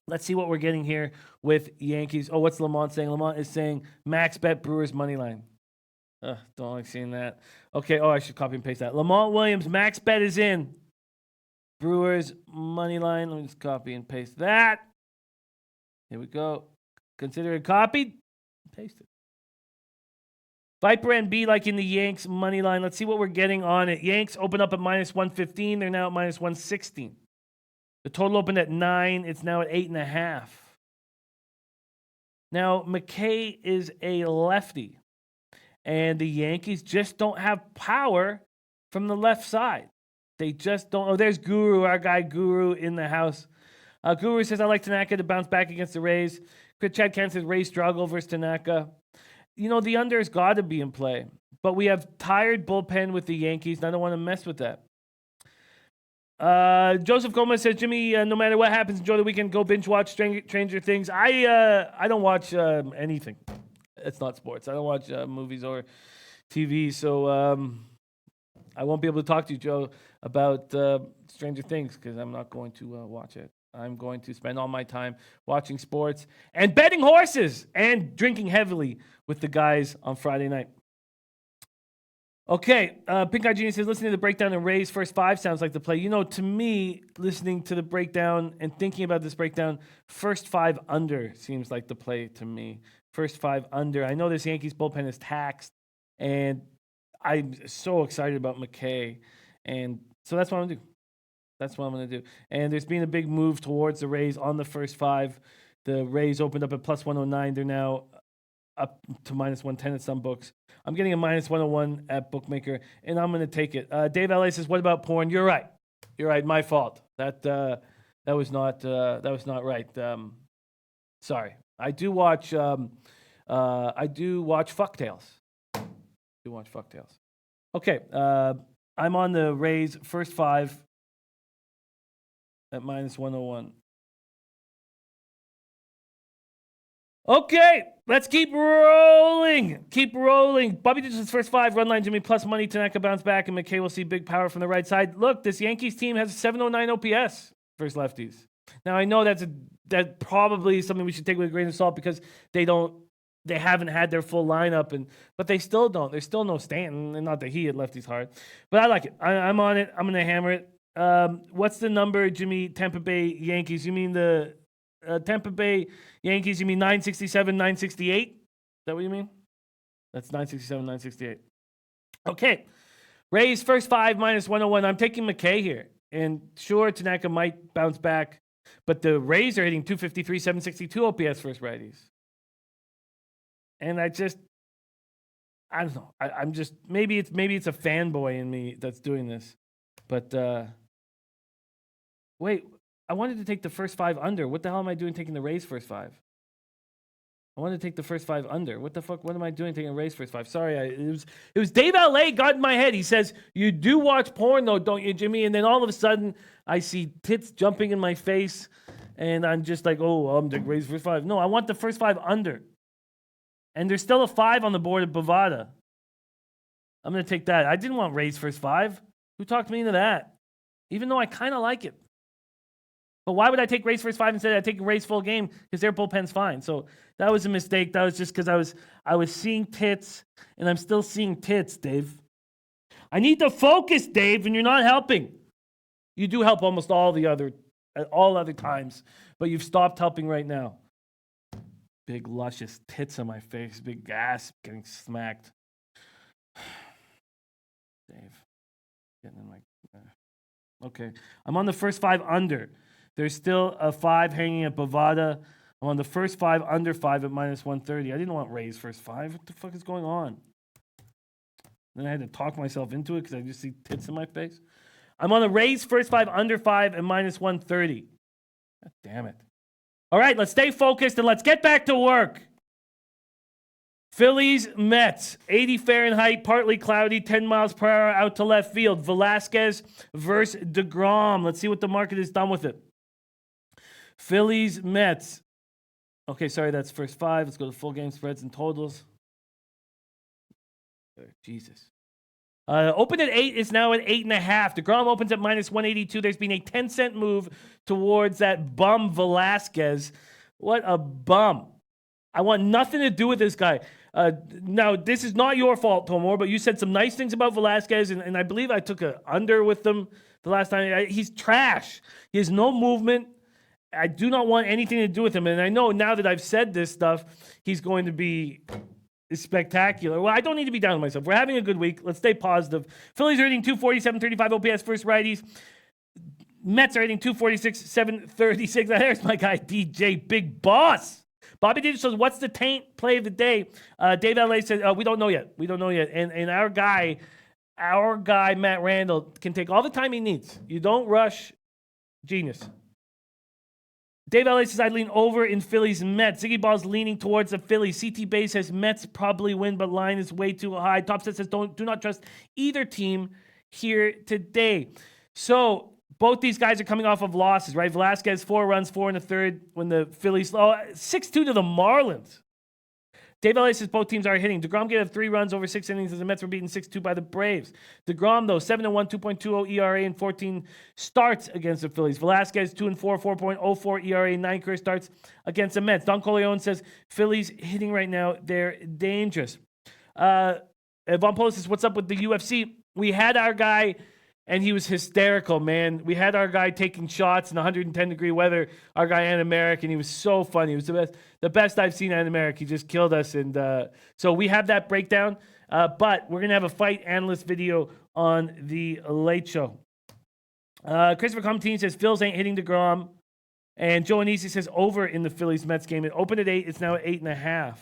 Speaker 1: Let's see what we're getting here with Yankees. Oh, what's Lamont saying? Lamont is saying max bet Brewers money line. Don't like seeing that. Okay, I should copy and paste that. Lamont Williams, max bet is in. Brewers money line. Let me just copy and paste that. Here we go. Consider it copied. Paste it. Viper and B like in the Yanks money line. Let's see what we're getting on it. Yanks open up at -115. They're now at -116. The total opened at 9. It's now at 8.5. Now, McKay is a lefty. And the Yankees just don't have power from the left side. They just don't. Oh, there's Guru, our guy Guru in the house. Guru says, I like Tanaka to bounce back against the Rays. Chad Kent says, Rays struggle versus Tanaka. The under has got to be in play. But we have tired bullpen with the Yankees, and I don't want to mess with that. Joseph Gomez says, Jimmy, no matter what happens, enjoy the weekend. Go binge watch Stranger Things. I don't watch anything. It's not sports. I don't watch movies or TV, so I won't be able to talk to you, Joe, about Stranger Things because I'm not going to watch it. I'm going to spend all my time watching sports and betting horses and drinking heavily with the guys on Friday night. Okay, Pink Eye Genius says, listening to the breakdown and Rays first 5 sounds like the play. To me, listening to the breakdown and thinking about this breakdown, first 5 under seems like the play to me. First 5 under. I know this Yankees bullpen is taxed, and I'm so excited about McKay. And so that's what I'm going to do. That's what I'm going to do. And there's been a big move towards the Rays on the first 5. The Rays opened up at +109. They're now up to -110 at some books. I'm getting a -101 at Bookmaker, and I'm going to take it. Dave LA says, what about porn? You're right. My fault. That was not right. Sorry. I do watch Fucktails. Okay. I'm on the Rays first 5 at -101. Okay, let's keep rolling. Bobby Ditch's first 5 run line, Jimmy plus money. Tanaka bounce back, and McKay will see big power from the right side. Look, this Yankees team has a 709 OPS versus lefties. Now I know that's probably something we should take with a grain of salt because they haven't had their full lineup, but they still don't. There's still no Stanton, and not that he hit lefties hard, but I like it. I'm on it. I'm gonna hammer it. What's the number, Jimmy? Tampa Bay Yankees. You mean the Tampa Bay Yankees? You mean 967, 968? Is that what you mean? That's 967, 968. Okay. Rays first 5 -101. I'm taking McKay here, and sure, Tanaka might bounce back, but the Rays are hitting 253, 762 OPS versus righties. And I don't know. I'm just maybe it's a fanboy in me that's doing this, but wait. I wanted to take the first 5 under. What the hell am I doing taking the Rays first 5? I wanted to take the first 5 under. What the fuck? What am I doing taking the Rays first 5? Sorry, it was Dave LA got in my head. He says, you do watch porn though, don't you, Jimmy? And then all of a sudden, I see tits jumping in my face, and I'm just like, oh, I'm taking Rays first 5. No, I want the first 5 under. And there's still a 5 on the board at Bovada. I'm going to take that. I didn't want Rays first 5. Who talked me into that? Even though I kind of like it. But why would I take Rays first 5 instead of taking Rays full game? Because their bullpen's fine. So that was a mistake. That was just because I was seeing tits, and I'm still seeing tits, Dave. I need to focus, Dave, and you're not helping. You do help almost all other times, but you've stopped helping right now. Big luscious tits on my face, big ass getting smacked. Dave, getting in my. Okay, I'm on the first 5 under. There's still a 5 hanging at Bovada. I'm on the first 5 under 5 at -130. I didn't want Rays first 5. What the fuck is going on? Then I had to talk myself into it because I just see tits in my face. I'm on the Rays first 5 under 5 at -130. God damn it. All right, let's stay focused and let's get back to work. Phillies, Mets, 80 Fahrenheit, partly cloudy, 10 miles per hour out to left field. Velasquez versus DeGrom. Let's see what the market has done with it. Phillies, Mets. Okay, sorry, that's first five. Let's go to full game spreads and totals. Jesus. Opened at 8, it's now at 8.5. DeGrom opens at minus 182. There's been a 10-cent move towards that bum Velasquez. What a bum. I want nothing to do with this guy. Now, this is not your fault, Tomor, but you said some nice things about Velasquez, and I believe I took a under with them the last time. He's trash. He has no movement. I do not want anything to do with him. And I know now that I've said this stuff, he's going to be spectacular. Well, I don't need to be down on myself. We're having a good week. Let's stay positive. Phillies are hitting 247, 35 OPS versus righties. Mets are hitting 246, 736. There's my guy, DJ Big Boss. Bobby Digits says, what's the taint play of the day? Dave LA says, we don't know yet. We don't know yet. And our guy, Matt Randall, can take all the time he needs. You don't rush genius. Dave LA says, I'd lean over in Phillies Mets. Ziggy Ball's leaning towards the Phillies. CT Bay says, Mets probably win, but line is way too high. Topset says, do not trust either team here today. So, both these guys are coming off of losses, right? Velasquez, 4 runs, 4 in the third when the Phillies, 6-2 to the Marlins. Dave Ellis says both teams are hitting. DeGrom gave up 3 runs over 6 innings as the Mets were beaten 6-2 by the Braves. DeGrom, though, 7-1, 2.20 ERA in 14 starts against the Phillies. Velasquez, 2-4, 4.04 ERA in 9 career starts against the Mets. Don Corleone says Phillies hitting right now, they're dangerous. Von Polis says, what's up with the UFC? We had our guy, and he was hysterical, man. We had our guy taking shots in 110-degree weather, our guy, Ann Americ, and he was so funny. He was the best I've seen Ann Americ. He just killed us. And so we have that breakdown, but we're going to have a fight analyst video on the Late Show. Christopher Comtine says, Phils ain't hitting DeGrom. And Joe Anisi says, over in the Phillies-Mets game. It opened at 8. It's now at 8.5.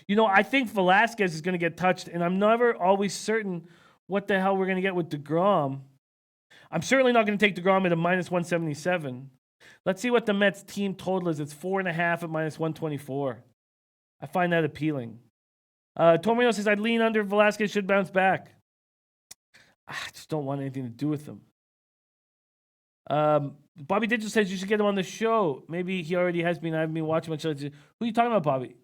Speaker 1: You know, I think Velasquez is going to get touched, and I'm never always certain what the hell we're going to get with DeGrom. I'm certainly not going to take DeGrom at a minus 177. Let's see what the Mets team total is. It's 4.5 at minus 124. I find that appealing. Tomino says, I'd lean under. Velasquez should bounce back. I just don't want anything to do with him. Bobby Digital says you should get him on the show. Maybe he already has been. I haven't been watching much. Who are you talking about, Bobby?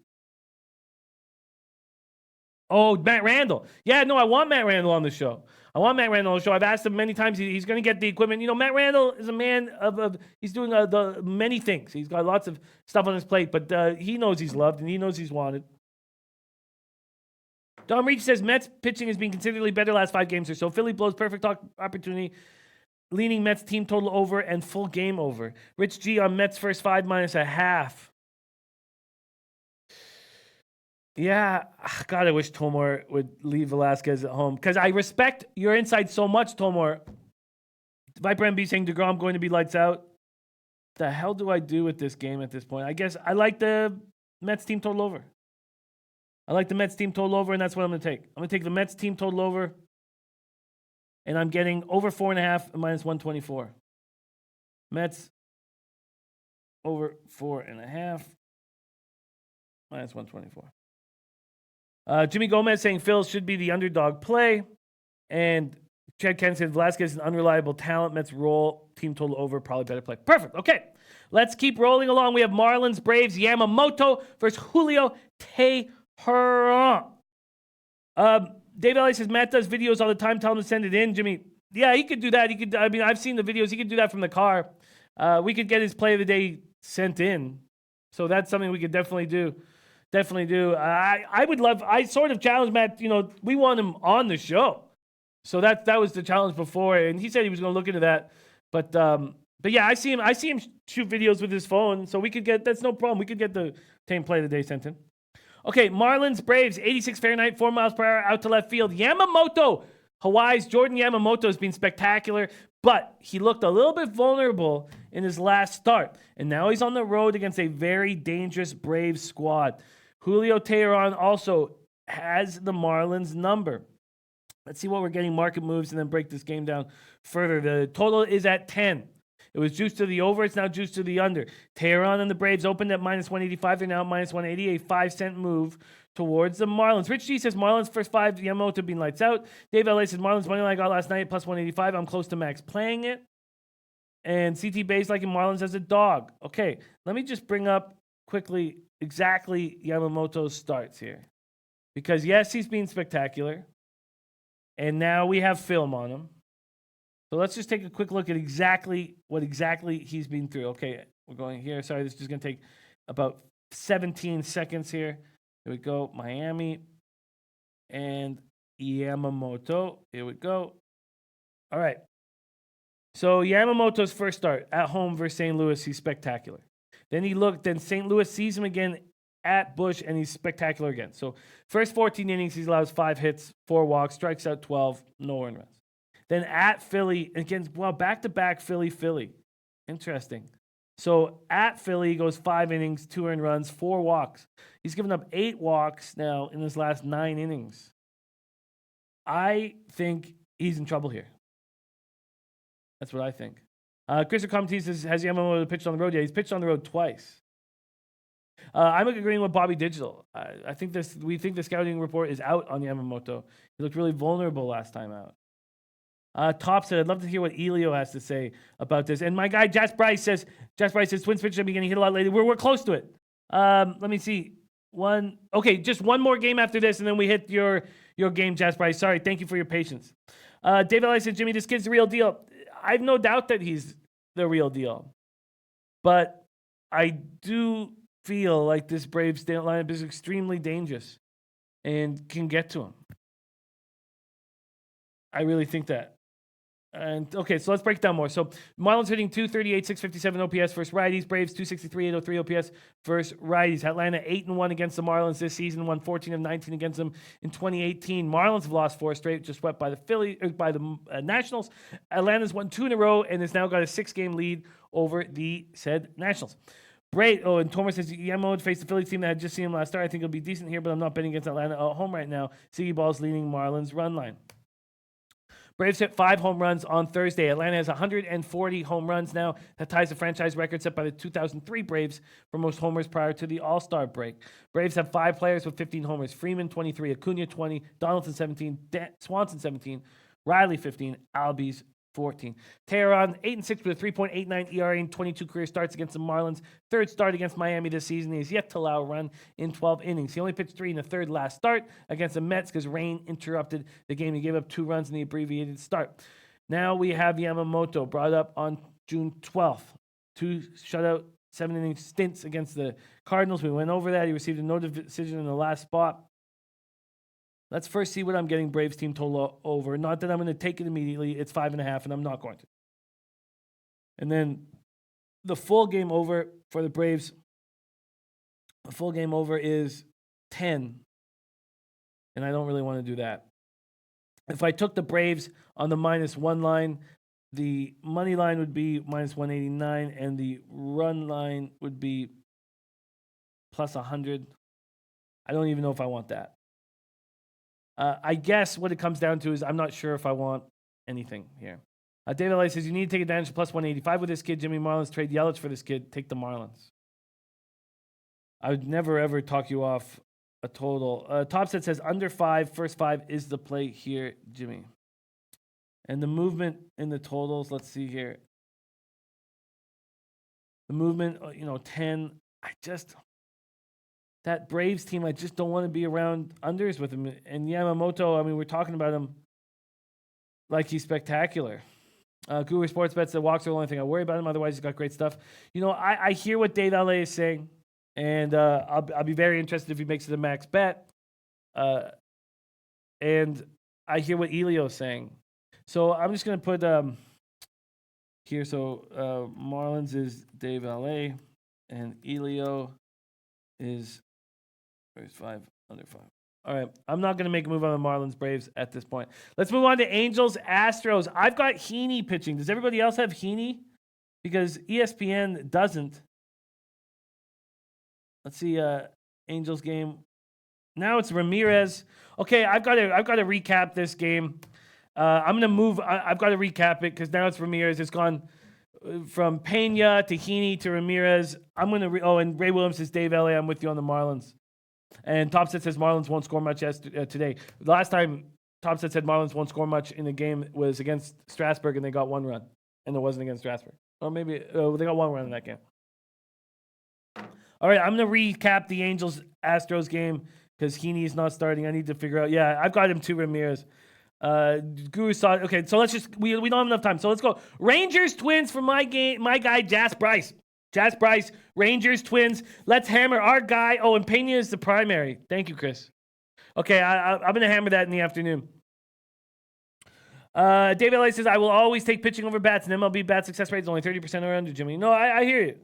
Speaker 1: Oh, Matt Randall. Yeah, no, I want Matt Randall on the show. I've asked him many times. He's going to get the equipment. You know, Matt Randall is a man of he's doing the many things. He's got lots of stuff on his plate, but he knows he's loved and he knows he's wanted. Don Reach says Mets pitching has been considerably better last 5 games or so. Philly blows perfect opportunity. Leaning Mets team total over and full game over. Rich G on Mets first 5 minus a half. Yeah, God, I wish Tomor would leave Velasquez at home because I respect your insight so much, Tomor. Viper MB saying DeGrom going to be lights out. The hell do I do with this game at this point? I guess I like the Mets team total over. And that's what I'm going to take. I'm going to take the Mets team total over, and I'm getting over 4.5 at minus 124. Mets over 4.5 minus 124. Jimmy Gomez saying Phil should be the underdog play. And Chad Ken said Velasquez is an unreliable talent. Mets roll. Team total over. Probably better play. Perfect. Okay. Let's keep rolling along. We have Marlins, Braves, Yamamoto versus Julio Teheran. Dave Elliott says Matt does videos all the time. Tell him to send it in. Jimmy, yeah, he could do that. I've seen the videos. He could do that from the car. We could get his play of the day sent in. So that's something we could definitely do. I would love. I sort of challenged Matt. You know, we want him on the show, so that was the challenge before, and he said he was going to look into that. But yeah, I see him shoot videos with his phone, so we could get. That's no problem. We could get the team play of the day sent in. Okay, Marlins, Braves, 86 Fahrenheit, 4 miles per hour out to left field. Yamamoto, Hawaii's Jordan Yamamoto has been spectacular, but he looked a little bit vulnerable in his last start, and now he's on the road against a very dangerous Braves squad. Julio Teheran also has the Marlins number. Let's see what we're getting market moves and then break this game down further. The total is at 10. It was juiced to the over. It's now juiced to the under. Tehran and the Braves opened at minus 185. They're now at minus 180, a 5-cent move towards the Marlins. Rich G says Marlins first 5, Yamamoto being lights out. Dave LA says Marlins money line I got last night, plus 185. I'm close to max playing it. And CT Bay's liking Marlins as a dog. Okay, let me just bring up quickly exactly Yamamoto's starts here. Because yes, he's been spectacular. And now we have film on him. So let's just take a quick look at what exactly he's been through. Okay, we're going here. Sorry, this is just going to take about 17 seconds here. Here we go. Miami and Yamamoto. Here we go. All right. So Yamamoto's first start at home versus St. Louis, he's spectacular. Then St. Louis sees him again at Busch, and he's spectacular again. So first 14 innings, he allows 5 hits, 4 walks, strikes out 12, no earned runs. Then at Philly, again, back-to-back Philly. Interesting. So at Philly, he goes 5 innings, 2 earned runs, 4 walks. He's given up 8 walks now in his last 9 innings. I think he's in trouble here. That's what I think. Chris Comte says, has Yamamoto pitched on the road? Yeah, he's pitched on the road twice. I'm agreeing with Bobby Digital. We think the scouting report is out on Yamamoto. He looked really vulnerable last time out. Top said, I'd love to hear what Elio has to say about this. And my guy, Jas Bryce says, Twins pitcher beginning hit a lot later. We're close to it. Let me see. Just one more game after this, and then we hit your game, Jas Bryce. Sorry, thank you for your patience. David Ellis said, Jimmy, this kid's the real deal. I have no doubt that he's the real deal. But I do feel like this Braves lineup is extremely dangerous and can get to him. I really think that. And okay, so let's break it down more. So Marlins hitting 238, 657 OPS versus righties. Braves 263, 803 OPS versus righties. Atlanta 8-1 against the Marlins this season, won 14 of 19 against them in 2018. Marlins have lost 4 straight, just swept by the Nationals. Atlanta's won 2 in a row and has now got a 6-game lead over the said Nationals. And Thomas says Yamamoto would face the Phillies team that had just seen him last start. I think it'll be decent here, but I'm not betting against Atlanta at home right now. Siggy Ball's leaning Marlins run line. Braves hit 5 home runs on Thursday. Atlanta has 140 home runs now. That ties the franchise record set by the 2003 Braves for most homers prior to the All-Star break. Braves have 5 players with 15 homers. Freeman, 23. Acuna, 20. Donaldson, 17. Swanson, 17. Riley, 15. Albies, 14. Tehran, 8-6 with a 3.89 ERA in 22 career starts against the Marlins. Third start against Miami this season. He has yet to allow a run in 12 innings. He only pitched 3 in the third last start against the Mets because rain interrupted the game. He gave up 2 runs in the abbreviated start. Now we have Yamamoto, brought up on June 12th. 2 shutout, 7-inning stints against the Cardinals. We went over that. He received a no decision in the last spot. Let's first see what I'm getting Braves team total over. Not that I'm going to take it immediately. It's 5.5, and I'm not going to. And then the full game over for the Braves, the full game over is 10. And I don't really want to do that. If I took the Braves on the -1 line, the money line would be -189, and the run line would be +100. I don't even know if I want that. I guess what it comes down to is I'm not sure if I want anything here. David Light says, you need to take advantage of +185 with this kid. Jimmy Marlins, trade Yelich for this kid. Take the Marlins. I would never, ever talk you off a total. Topset says, under 5, first 5 is the play here, Jimmy. And the movement in the totals, let's see here. The movement, 10. That Braves team, I just don't want to be around unders with him. And Yamamoto, we're talking about him like he's spectacular. Guru Sports Bet said walks are the only thing I worry about him. Otherwise, he's got great stuff. I hear what Dave LA is saying, and I'll be very interested if he makes it a max bet. And I hear what Elio is saying. So I'm just going to put here. So Marlins is Dave LA, and Elio is... Where's 5 under 5? All right. I'm not going to make a move on the Marlins Braves at this point. Let's move on to Angels Astros. I've got Heaney pitching. Does everybody else have Heaney? Because ESPN doesn't. Let's see. Angels game. Now it's Ramirez. Okay, I've got to recap this game. I'm going to move. I've got to recap it because now it's Ramirez. It's gone from Pena to Heaney to Ramirez. I'm going to, and Ray Williams says, Dave LA, I'm with you on the Marlins. And Topset says Marlins won't score much today. The last time Topset said Marlins won't score much in the game was against Strasburg, and they got 1 run. And it wasn't against Strasburg. Or maybe they got 1 run in that game. All right, I'm going to recap the Angels-Astros game because Heaney is not starting. I need to figure out. Yeah, I've got him to Ramirez. Guru saw it. Okay, so let's just, we don't have enough time. So let's go. Rangers, Twins for my guy, Jas Bryce. Jas Bryce, Rangers, Twins. Let's hammer our guy. Oh, and Pena is the primary. Thank you, Chris. Okay, I'm going to hammer that in the afternoon. David Light says, I will always take pitching over bats, and MLB bat success rate is only 30% or under, Jimmy. No, I hear you.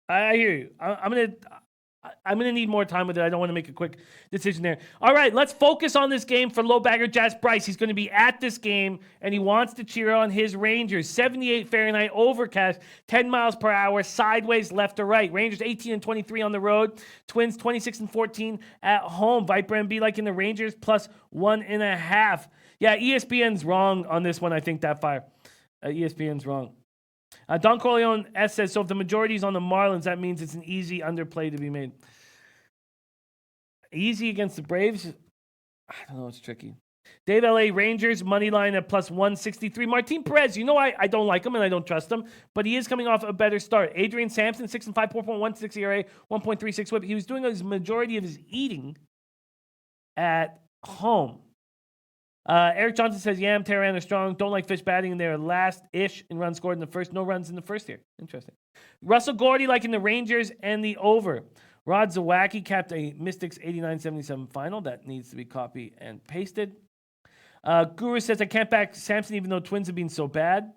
Speaker 1: I hear you. I'm gonna need more time with it. I don't want to make a quick decision there. All right, let's focus on this game for low bagger Jas Bryce. He's going to be at this game, and he wants to cheer on his Rangers. 78 Fahrenheit, overcast, 10 miles per hour, sideways, left to right. Rangers 18-23 on the road. Twins 26-14 at home. Viper MB like in the Rangers plus 1.5. Yeah, ESPN's wrong on this one. I think that fire. ESPN's wrong. Don Corleone S says, so if the majority is on the Marlins, that means it's an easy underplay to be made. Easy against the Braves? I don't know. It's tricky. Dave LA, Rangers, money line at plus 163. Martin Perez, you know I don't like him and I don't trust him, but he is coming off a better start. Adrian Sampson, 6-5, 4.16 ERA, 1.36 whip. He was doing his majority of his eating at home. Eric Johnson says, Yam, Terran are strong. Don't like Fish batting in their last-ish in runs scored in the first. No runs in the first here. Interesting. Russell Gordy liking the Rangers and the over. Rod Zawacki capped a Mystics 89-77 final. That needs to be copied and pasted. Guru says, I can't back Samson even though Twins have been so bad.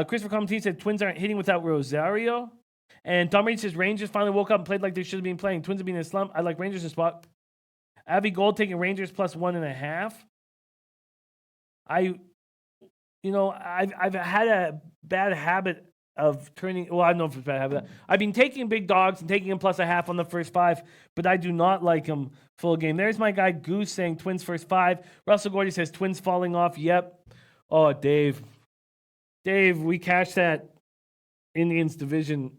Speaker 1: Christopher Comentine said, Twins aren't hitting without Rosario. And Tom Reed says, Rangers finally woke up and played like they should have been playing. Twins have been in a slump. I like Rangers in spot. Avi Gold taking Rangers plus 1.5. I've had a bad habit of turning. Well, I don't know if it's a bad habit. I've been taking big dogs and taking them plus 0.5 on the first 5, but I do not like them full game. There's my guy Goose saying Twins first 5. Russell Gordy says Twins falling off. Yep. Oh, Dave, we cashed that Indians division.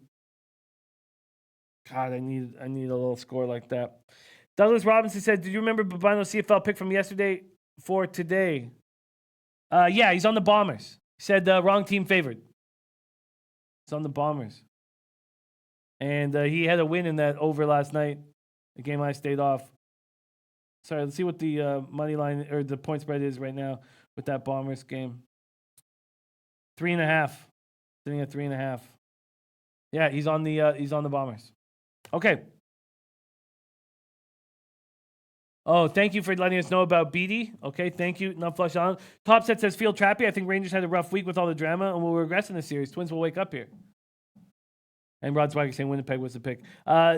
Speaker 1: God, I need a little score like that. Douglas Robinson said, did you remember Babano's CFL pick from yesterday for today? Yeah, he's on the Bombers. He said wrong team favored. He's on the Bombers. And he had a win in that over last night, the game I stayed off. Sorry, let's see what the money line or the point spread is right now with that Bombers game. 3.5. Sitting at 3.5. Yeah, he's on the Bombers. Okay. Oh, thank you for letting us know about Beatty. Okay, thank you. Not flush on. Top set says Field Trappy. I think Rangers had a rough week with all the drama and will regress in the series. Twins will wake up here. And Rod Swagger saying Winnipeg was the pick.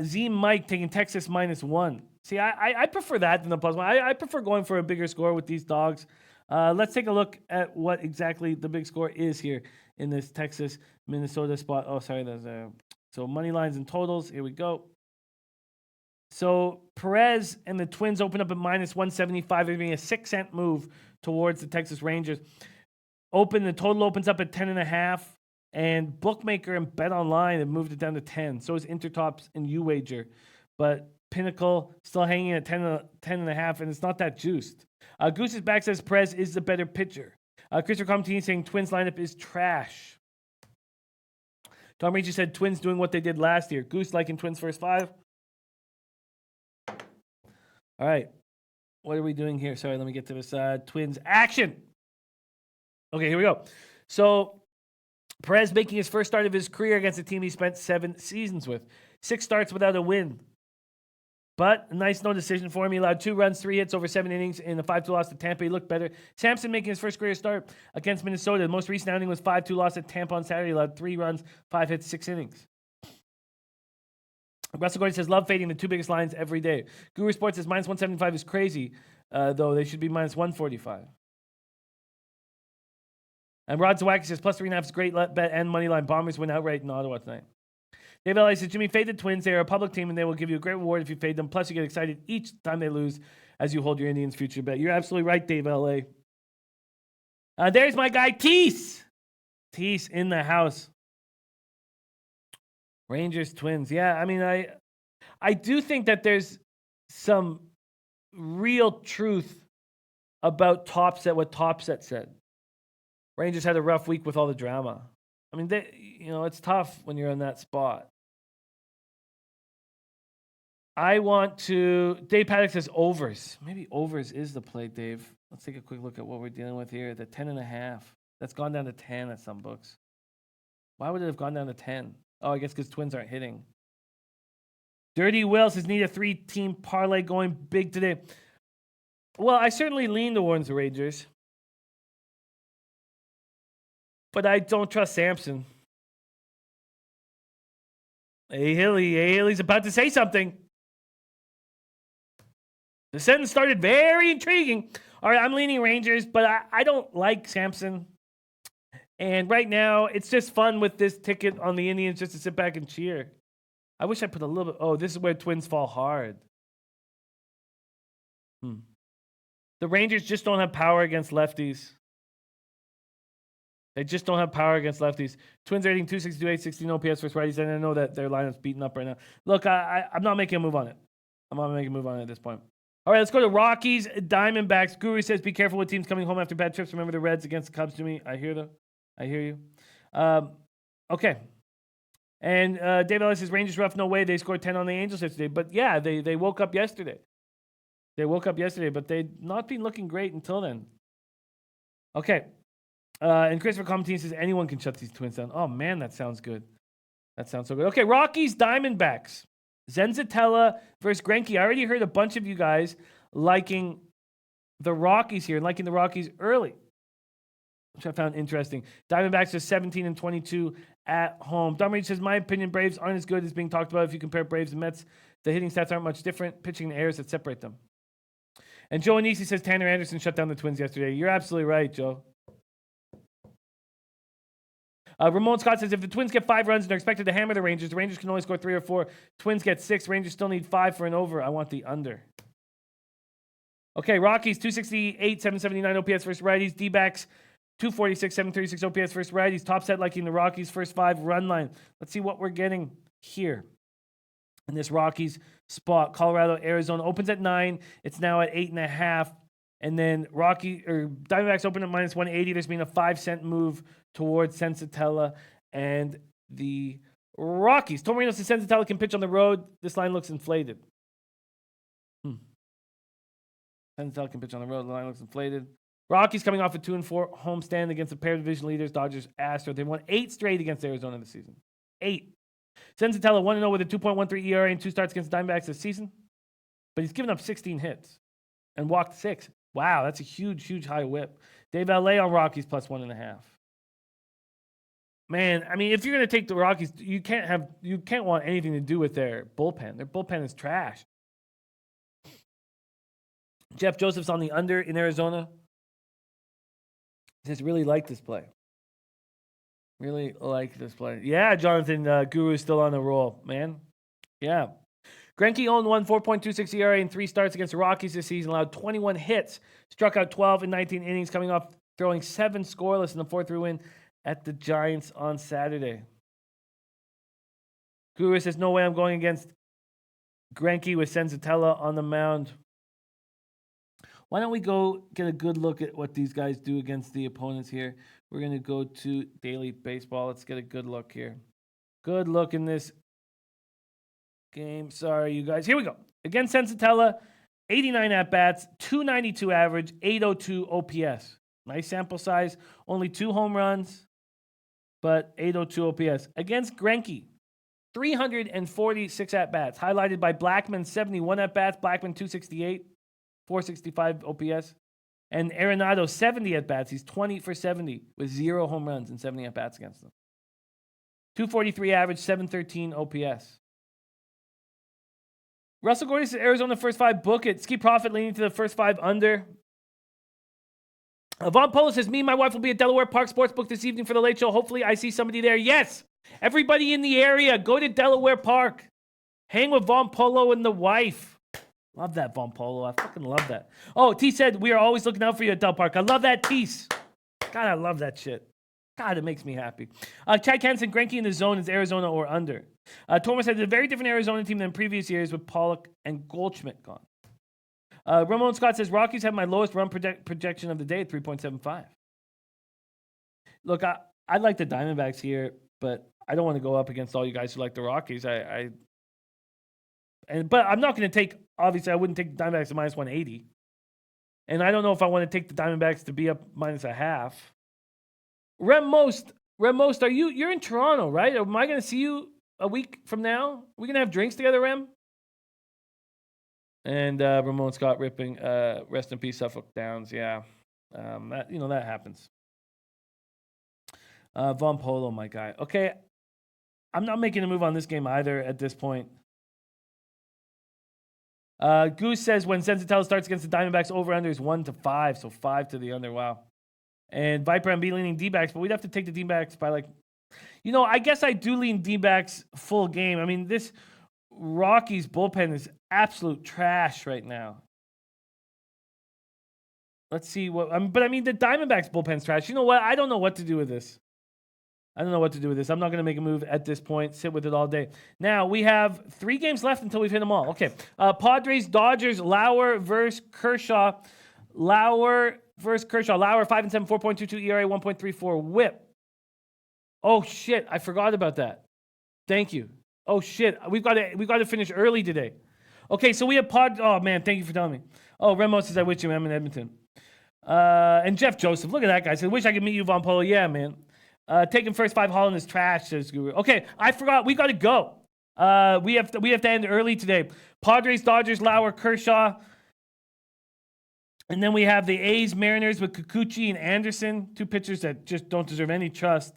Speaker 1: Z Mike taking Texas -1. See, I prefer that than the +1. I prefer going for a bigger score with these dogs. Let's take a look at what exactly the big score is here in this Texas-Minnesota spot. Oh, sorry. So money lines and totals. Here we go. So Perez and the Twins open up at -175. They're being a 6-cent move towards the Texas Rangers. The total opens up at 10.5. And Bookmaker and Bet Online have moved it down to 10. So is Intertops and UWager. But Pinnacle still hanging at 10.5, and it's not that juiced. Goose's back says Perez is the better pitcher. Christopher Comentini saying Twins lineup is trash. Tom Ricci said Twins doing what they did last year. Goose liking Twins first 5. All right. What are we doing here? Sorry, let me get to this. Twins action. Okay, here we go. So Perez making his first start of his career against a team he spent 7 seasons with. 6 starts without a win. But a nice no decision for him. He allowed 2 runs, 3 hits over 7 innings in the 5-2 loss to Tampa. He looked better. Samson making his first career start against Minnesota. The most recent outing was 5-2 loss at Tampa on Saturday. He allowed 3 runs, 5 hits, 6 innings. Russell Gordon says, love fading the 2 biggest lines every day. Guru Sports says, -175 is crazy, though. They should be -145. And Rod Zawacki says, +3.5 is great bet and money line. Bombers win outright in Ottawa tonight. Dave L.A. says, Jimmy, fade the Twins. They are a public team, and they will give you a great reward if you fade them. Plus, you get excited each time they lose as you hold your Indians future bet. You're absolutely right, Dave L.A. There's my guy, Tease. Tease in the house. Rangers, Twins. Yeah, I mean, I do think that there's some real truth about what Topset said. Rangers had a rough week with all the drama. I mean, it's tough when you're in that spot. Dave Paddock says overs. Maybe overs is the play, Dave. Let's take a quick look at what we're dealing with here. The 10.5. That's gone down to 10 at some books. Why would it have gone down to 10? Oh, I guess because Twins aren't hitting. Dirty Will says need a 3-team parlay going big today. Well, I certainly lean towards the Rangers. But I don't trust Samson. Hey, Haley's about to say something. The sentence started very intriguing. All right, I'm leaning Rangers, but I don't like Samson. And right now, it's just fun with this ticket on the Indians just to sit back and cheer. I wish I put a little bit. Oh, this is where Twins fall hard. The Rangers just don't have power against lefties. They just don't have power against lefties. Twins are hitting 262, 816 OPS versus righties, and I know that their lineup's beaten up right now. Look, I'm not making a move on it. I'm not making a move on it at this point. All right, let's go to Rockies, Diamondbacks. Guru says, be careful with teams coming home after bad trips. Remember the Reds against the Cubs to me. I hear you. Okay. And David Ellis says, Rangers rough, no way. They scored 10 on the Angels yesterday. But yeah, they woke up yesterday. But they'd not been looking great until then. Okay. And Christopher Comatine says, anyone can shut these Twins down. Oh, man, that sounds good. That sounds so good. Okay, Rockies, Diamondbacks. Zenzatella versus Greinke. I already heard a bunch of you guys liking the Rockies here and liking the Rockies early, which I found interesting. Diamondbacks are 17-22 at home. Don Reed says, my opinion, Braves aren't as good as being talked about. If you compare Braves and Mets, the hitting stats aren't much different. Pitching and errors that separate them. And Joe Anisi says, Tanner Anderson shut down the Twins yesterday. You're absolutely right, Joe. Ramon Scott says, if the Twins get 5 runs and they're expected to hammer the Rangers can only score 3 or 4. Twins get 6. Rangers still need 5 for an over. I want the under. Okay, Rockies, 268, 779 OPS versus righties. D-backs, 246, 736 OPS versus righties. Top set liking the Rockies, first 5 run line. Let's see what we're getting here in this Rockies spot. Colorado, Arizona opens at 9. It's now at 8.5. And then Diamondbacks open at minus 180. There's been a 5-cent move towards Senzatella and the Rockies. Torino says Senzatella can pitch on the road. This line looks inflated. Senzatella can pitch on the road. The line looks inflated. Rockies coming off a 2-4 homestand against the pair of division leaders, Dodgers, Astros. They won 8 straight against Arizona this season. 8. Senzatella 1-0 with a 2.13 ERA and 2 starts against the Diamondbacks this season. But he's given up 16 hits and walked 6. Wow, that's a huge, huge high whip. Dave LA on Rockies plus 1.5. Man, I mean, if you're going to take the Rockies, you can't want anything to do with their bullpen. Their bullpen is trash. Jeff Joseph's on the under in Arizona. He says, really like this play. Really like this play. Yeah, Jonathan, Guru is still on the roll, man. Yeah. Greinke owned 4.26 ERA in 3 starts against the Rockies this season, allowed 21 hits, struck out 12 in 19 innings, coming off throwing 7 scoreless in the 4-3 win at the Giants on Saturday. Guru says, no way I'm going against Greinke with Senzatella on the mound. Why don't we go get a good look at what these guys do against the opponents here? We're going to go to Daily Baseball. Let's get a good look here. Good look in this game. Sorry, you guys. Here we go. Against Senzatella, 89 at-bats, 292 average, 802 OPS. Nice sample size. Only 2 home runs, but 802 OPS. Against Greinke, 346 at-bats, highlighted by Blackman, 71 at-bats, Blackman 268, 465 OPS. And Arenado, 70 at-bats. He's 20 for 70 with 0 home runs and 70 at-bats against them. 243 average, 713 OPS. Russell Gordon says Arizona first 5, book it. Ski Profit leaning to the first 5 under. Von Polo says, me and my wife will be at Delaware Park Sportsbook this evening for the late show. Hopefully I see somebody there. Yes, everybody in the area, go to Delaware Park. Hang with Von Polo and the wife. Love that, Von Polo. I fucking love that. Oh, T said, we are always looking out for you at Del Park. I love that, Tease. God, I love that shit. God, it makes me happy. Chad Kenson, Greinke in the zone is Arizona or under. Thomas said, a very different Arizona team than previous years with Pollock and Goldschmidt gone. Ramon Scott says, Rockies have my lowest run projection of the day at 3.75. Look, I like the Diamondbacks here, but I don't want to go up against all you guys who like the Rockies. But I'm not going to take, obviously, I wouldn't take the Diamondbacks to minus 180. And I don't know if I want to take the Diamondbacks to be up minus a half. Rem Most, you're in Toronto, right? Am I going to see you a week from now? Are we going to have drinks together, Rem? And Ramon Scott ripping, rest in peace, Suffolk Downs. Yeah, that happens. Von Polo, my guy. Okay, I'm not making a move on this game either at this point. Goose says when Sensatella starts against the Diamondbacks, over-under is 1-5, so 5 to the under. Wow. And Viper, I'm leaning D-backs, but we'd have to take the D-backs by I guess I do lean D-backs full game. I mean, this Rockies bullpen is absolute trash right now. Let's see the Diamondbacks bullpen's trash. You know what? I don't know what to do with this. I'm not going to make a move at this point. Sit with it all day. Now, we have 3 games left until we've hit them all. Okay. Padres, Dodgers, Lauer versus Kershaw. Lauer 5-7, 4.22 ERA, 1.34 WHIP. Oh, shit. I forgot about that. Thank you. Oh, shit. We've got to finish early today. Okay, so we have oh, man. Thank you for telling me. Oh, Remo says, I wish you, I'm in Edmonton. And Jeff Joseph, look at that guy. Said, wish I could meet you, Von Polo. Yeah, man. Taking first 5 Holland is trash, says Guru. Okay, I forgot. We got to go. We have to end early today. Padres, Dodgers, Lauer, Kershaw. And then we have the A's, Mariners with Kikuchi and Anderson. 2 pitchers that just don't deserve any trust.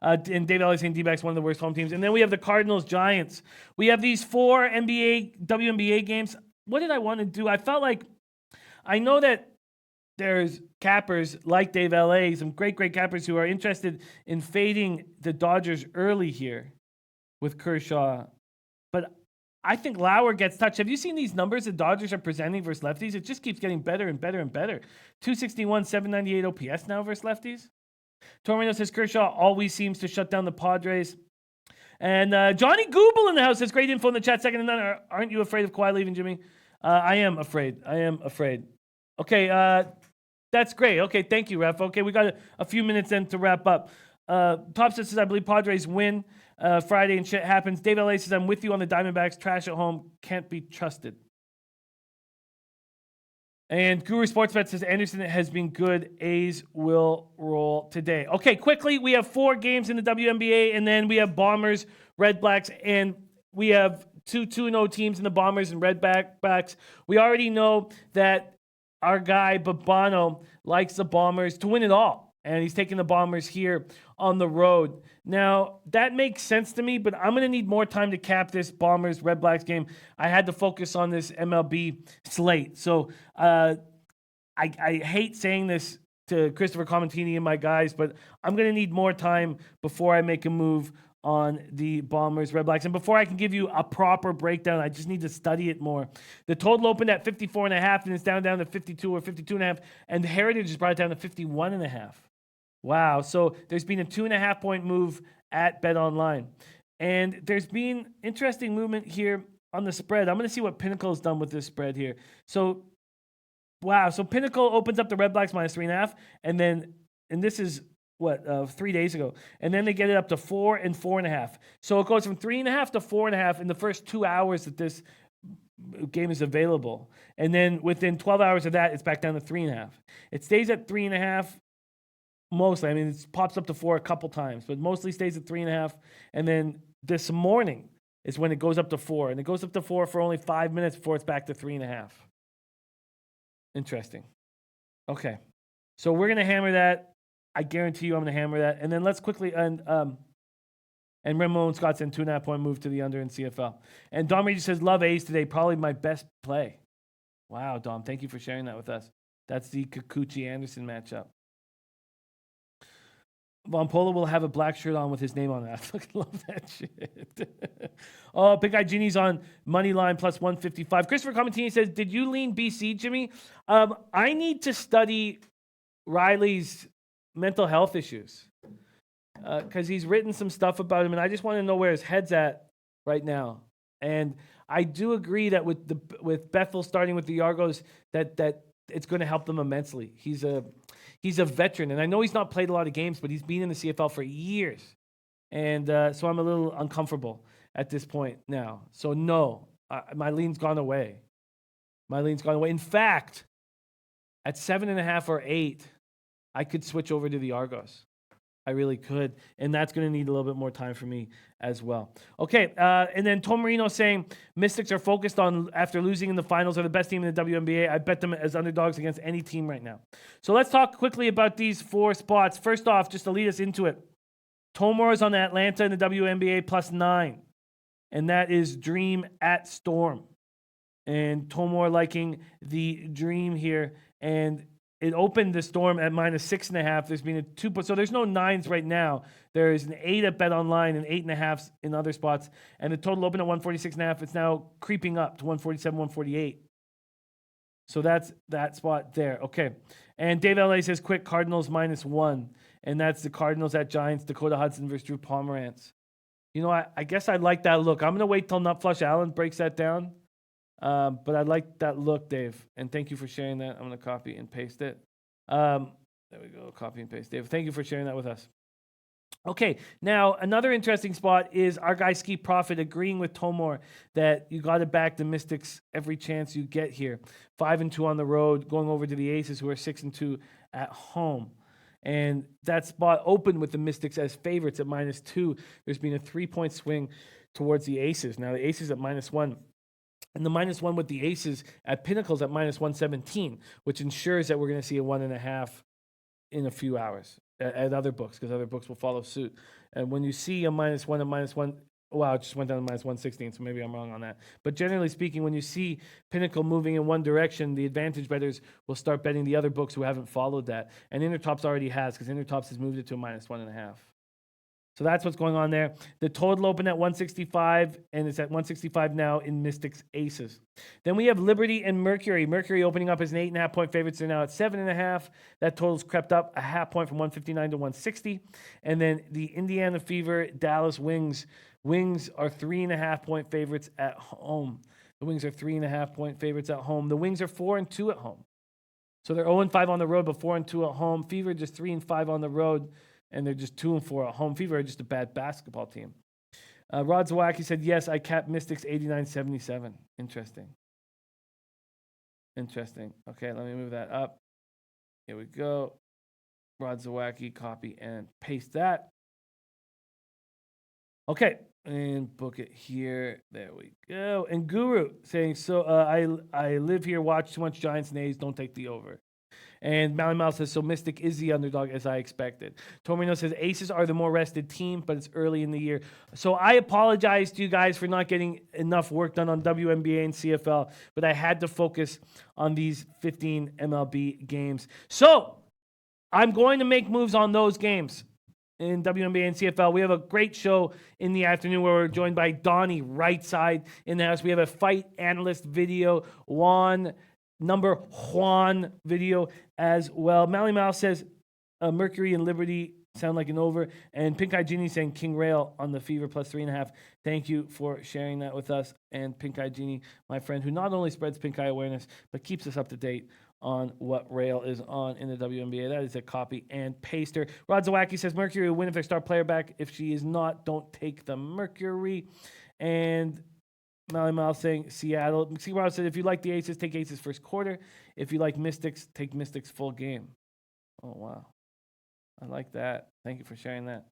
Speaker 1: And Dave Ellis saying D-backs one of the worst home teams. And then we have the Cardinals, Giants. We have these 4 WNBA games. What did I want to do? I felt like I know that there's cappers like Dave L.A., some great cappers who are interested in fading the Dodgers early here with Kershaw. But I think Lauer gets touched. Have you seen these numbers the Dodgers are presenting versus lefties? It just keeps getting better and better and better. 261, 798 OPS now versus lefties. Tormino says Kershaw always seems to shut down the Padres. And Johnny Gooble in the house says, great info in the chat. Second and none. Aren't you afraid of Kawhi leaving, Jimmy? I am afraid. Okay, that's great. Okay, thank you, Ref. Okay, we got a few minutes then to wrap up. Top says, I believe Padres win Friday and shit happens. Dave L.A. says, I'm with you on the Diamondbacks. Trash at home. Can't be trusted. And Guru Sportsbet says, Anderson has been good. A's will roll today. Okay, quickly, we have 4 games in the WNBA, and then we have Bombers, Red Blacks, and we have 2-0 teams in the Bombers and Red Blacks. We already know that our guy, Babano, likes the Bombers to win it all. And he's taking the Bombers here on the road. Now, that makes sense to me, but I'm going to need more time to cap this Bombers Red Blacks game. I had to focus on this MLB slate. So I hate saying this to Christopher Comentini and my guys, but I'm going to need more time before I make a move on the Bombers Red Blacks. And before I can give you a proper breakdown, I just need to study it more. The total opened at 54.5 and it's down to 52 or 52.5, and the Heritage has brought it down to 51.5. Wow. So there's been a 2.5 point move at BetOnline. And there's been interesting movement here on the spread. I'm going to see what Pinnacle's done with this spread here. So, wow. So Pinnacle opens up the Red Blacks minus 3.5. And this is 3 days ago. And then they get it up to 4 and 4.5. So it goes from 3.5 to 4.5 in the first 2 hours that this game is available. And then within 12 hours of that, it's back down to 3.5. It stays at 3.5. Mostly, I mean, it pops up to 4 a couple times, but mostly stays at 3.5. And then this morning is when it goes up to 4. And it goes up to 4 for only 5 minutes before it's back to 3.5. Interesting. Okay. So we're going to hammer that. I guarantee you I'm going to hammer that. And then let's quickly end. And Ramon Scott said 2.5 point move to the under in CFL. And Dom Regis says, love A's today. Probably my best play. Wow, Dom. Thank you for sharing that with us. That's the Kikuchi-Anderson matchup. Von Polo will have a black shirt on with his name on it. I fucking love that shit. Oh, Big Eye Genie's on money line plus 155. Christopher Comentini says, did you lean BC, Jimmy? I need to study Riley's mental health issues. because he's written some stuff about him, and I just want to know where his head's at right now. And I do agree that with Bethel starting with the Argos, that it's going to help them immensely. He's a veteran, and I know he's not played a lot of games, but he's been in the CFL for years, and so I'm a little uncomfortable at this point now. So no, my lean's gone away. In fact, at 7.5 or 8, I could switch over to the Argos. I really could, and that's going to need a little bit more time for me as well. Okay, and then Tom Marino saying Mystics are focused on, after losing in the finals, are the best team in the WNBA. I bet them as underdogs against any team right now. So let's talk quickly about these 4 spots. First off, just to lead us into it, Tomor is on Atlanta in the WNBA +9, and that is Dream at Storm. And Tomor liking the Dream here, and it opened the Storm at -6.5. There's been a 2, so there's no 9s right now. There is an 8 at Bet Online and 8.5 in other spots. And the total opened at 146.5. It's now creeping up to 147, 148. So that's that spot there. Okay. And Dave LA says quick Cardinals -1. And that's the Cardinals at Giants, Dakota Hudson versus Drew Pomerantz. You know, I guess I like that look. I'm going to wait till Nut Flush Allen breaks that down. But I like that look, Dave, and thank you for sharing that. I'm going to copy and paste it. There we go, copy and paste. Dave, thank you for sharing that with us. Okay, now another interesting spot is our guy Ski Profit agreeing with Tomor that you got to back the Mystics every chance you get here. 5-2 on the road, going over to the Aces, who are 6-2 at home. And that spot opened with the Mystics as favorites at -2. There's been a 3-point swing towards the Aces. Now the Aces at -1. And the -1 with the Aces at Pinnacles at -117, which ensures that we're going to see a 1.5 in a few hours at other books, because other books will follow suit. And when you see a -1 and -1, wow, it just went down to -116, so maybe I'm wrong on that. But generally speaking, when you see Pinnacle moving in one direction, the advantage bettors will start betting the other books who haven't followed that. And Intertops already has, because Intertops has moved it to a -1.5. So that's what's going on there. The total opened at 165, and it's at 165 now in Mystics Aces. Then we have Liberty and Mercury. Mercury opening up as an 8.5-point favorites. They're now at 7.5. That total's crept up a half point from 159 to 160. And then the Indiana Fever, Dallas Wings. Wings are 3.5-point favorites at home. The Wings are 3.5-point favorites at home. The Wings are 4-2 at home. So they're 0-5 on the road, but 4-2 at home. Fever just 3-5 on the road, and they're just 2-4 at home. Fever are just a bad basketball team. Rod Zawacki said, yes, I capped Mystics 89.77. Interesting. Okay, let me move that up. Here we go. Rod Zawacki, copy and paste that. Okay, and book it here. There we go. And Guru saying, so I live here, watch too much Giants and A's, don't take the over. And Mally Mouse says, so Mystic is the underdog as I expected. Tomino says, Aces are the more rested team, but it's early in the year. So I apologize to you guys for not getting enough work done on WNBA and CFL, but I had to focus on these 15 MLB games. So I'm going to make moves on those games in WNBA and CFL. We have a great show in the afternoon where we're joined by Donnie Rightside in the house. We have a fight analyst video, Juan video as well. Mally Mouse says Mercury and Liberty sound like an over. And Pink Eye Genie saying King Rail on the Fever +3.5. Thank you for sharing that with us. And Pink Eye Genie, my friend, who not only spreads pink eye awareness, but keeps us up to date on what rail is on in the WNBA. That is a copy and paster. Rod Zawacki says Mercury will win if they start player back. If she is not, don't take the Mercury. And Mally Mouse saying Seattle. Seattle said if you like the Aces, take Aces first quarter. If you like Mystics, take Mystics full game. Oh, wow. I like that. Thank you for sharing that.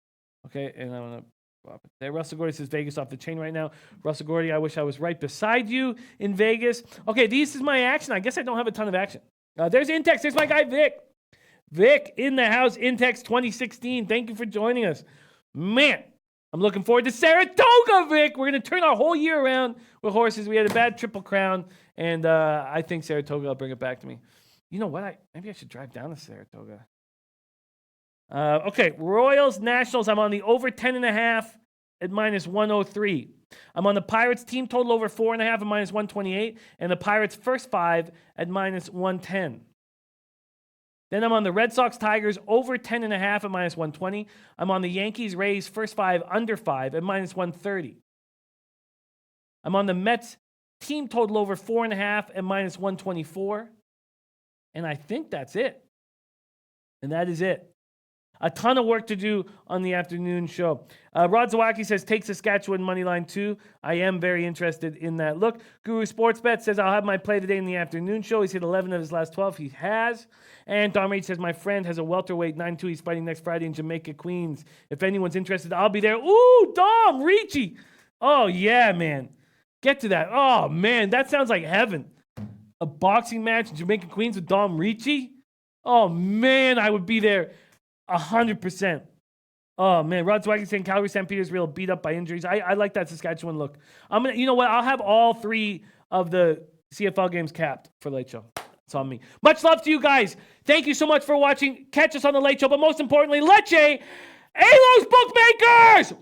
Speaker 1: Okay, and I'm going to drop it there. Russell Gordy says Vegas off the chain right now. Russell Gordy, I wish I was right beside you in Vegas. Okay, this is my action. I guess I don't have a ton of action. There's Intex. There's my guy, Vic. Vic in the house, Intex 2016. Thank you for joining us. Man, I'm looking forward to Saratoga, Vic. We're going to turn our whole year around with horses. We had a bad Triple Crown, and I think Saratoga will bring it back to me. You know what? Maybe I should drive down to Saratoga. Okay, Royals, Nationals. I'm on the over 10.5 at -103. I'm on the Pirates team total over 4.5 at -128, and the Pirates first 5 at -110. Then I'm on the Red Sox Tigers over 10.5 at -120. I'm on the Yankees Rays first 5 under 5 at -130. I'm on the Mets team total over 4.5 at -124. And I think that's it. And that is it. A ton of work to do on the afternoon show. Rod Zawacki says, take Saskatchewan money line too. I am very interested in that look. Guru Sportsbet says, I'll have my play today in the afternoon show. He's hit 11 of his last 12. He has. And Dom Reed says, my friend has a welterweight 9-2. He's fighting next Friday in Jamaica, Queens. If anyone's interested, I'll be there. Ooh, Dom, Ricci. Oh, yeah, man. Get to that. Oh, man, that sounds like heaven. A boxing match in Jamaica, Queens with Dom Ricci? Oh, man, I would be there 100%. Oh, man. Rod Swaggy saying Calgary, St. Peter's real beat up by injuries. I like that Saskatchewan look. You know what? I'll have all 3 of the CFL games capped for Late Show. It's on me. Much love to you guys. Thank you so much for watching. Catch us on the Late Show. But most importantly, Leche, Alo's Bookmakers!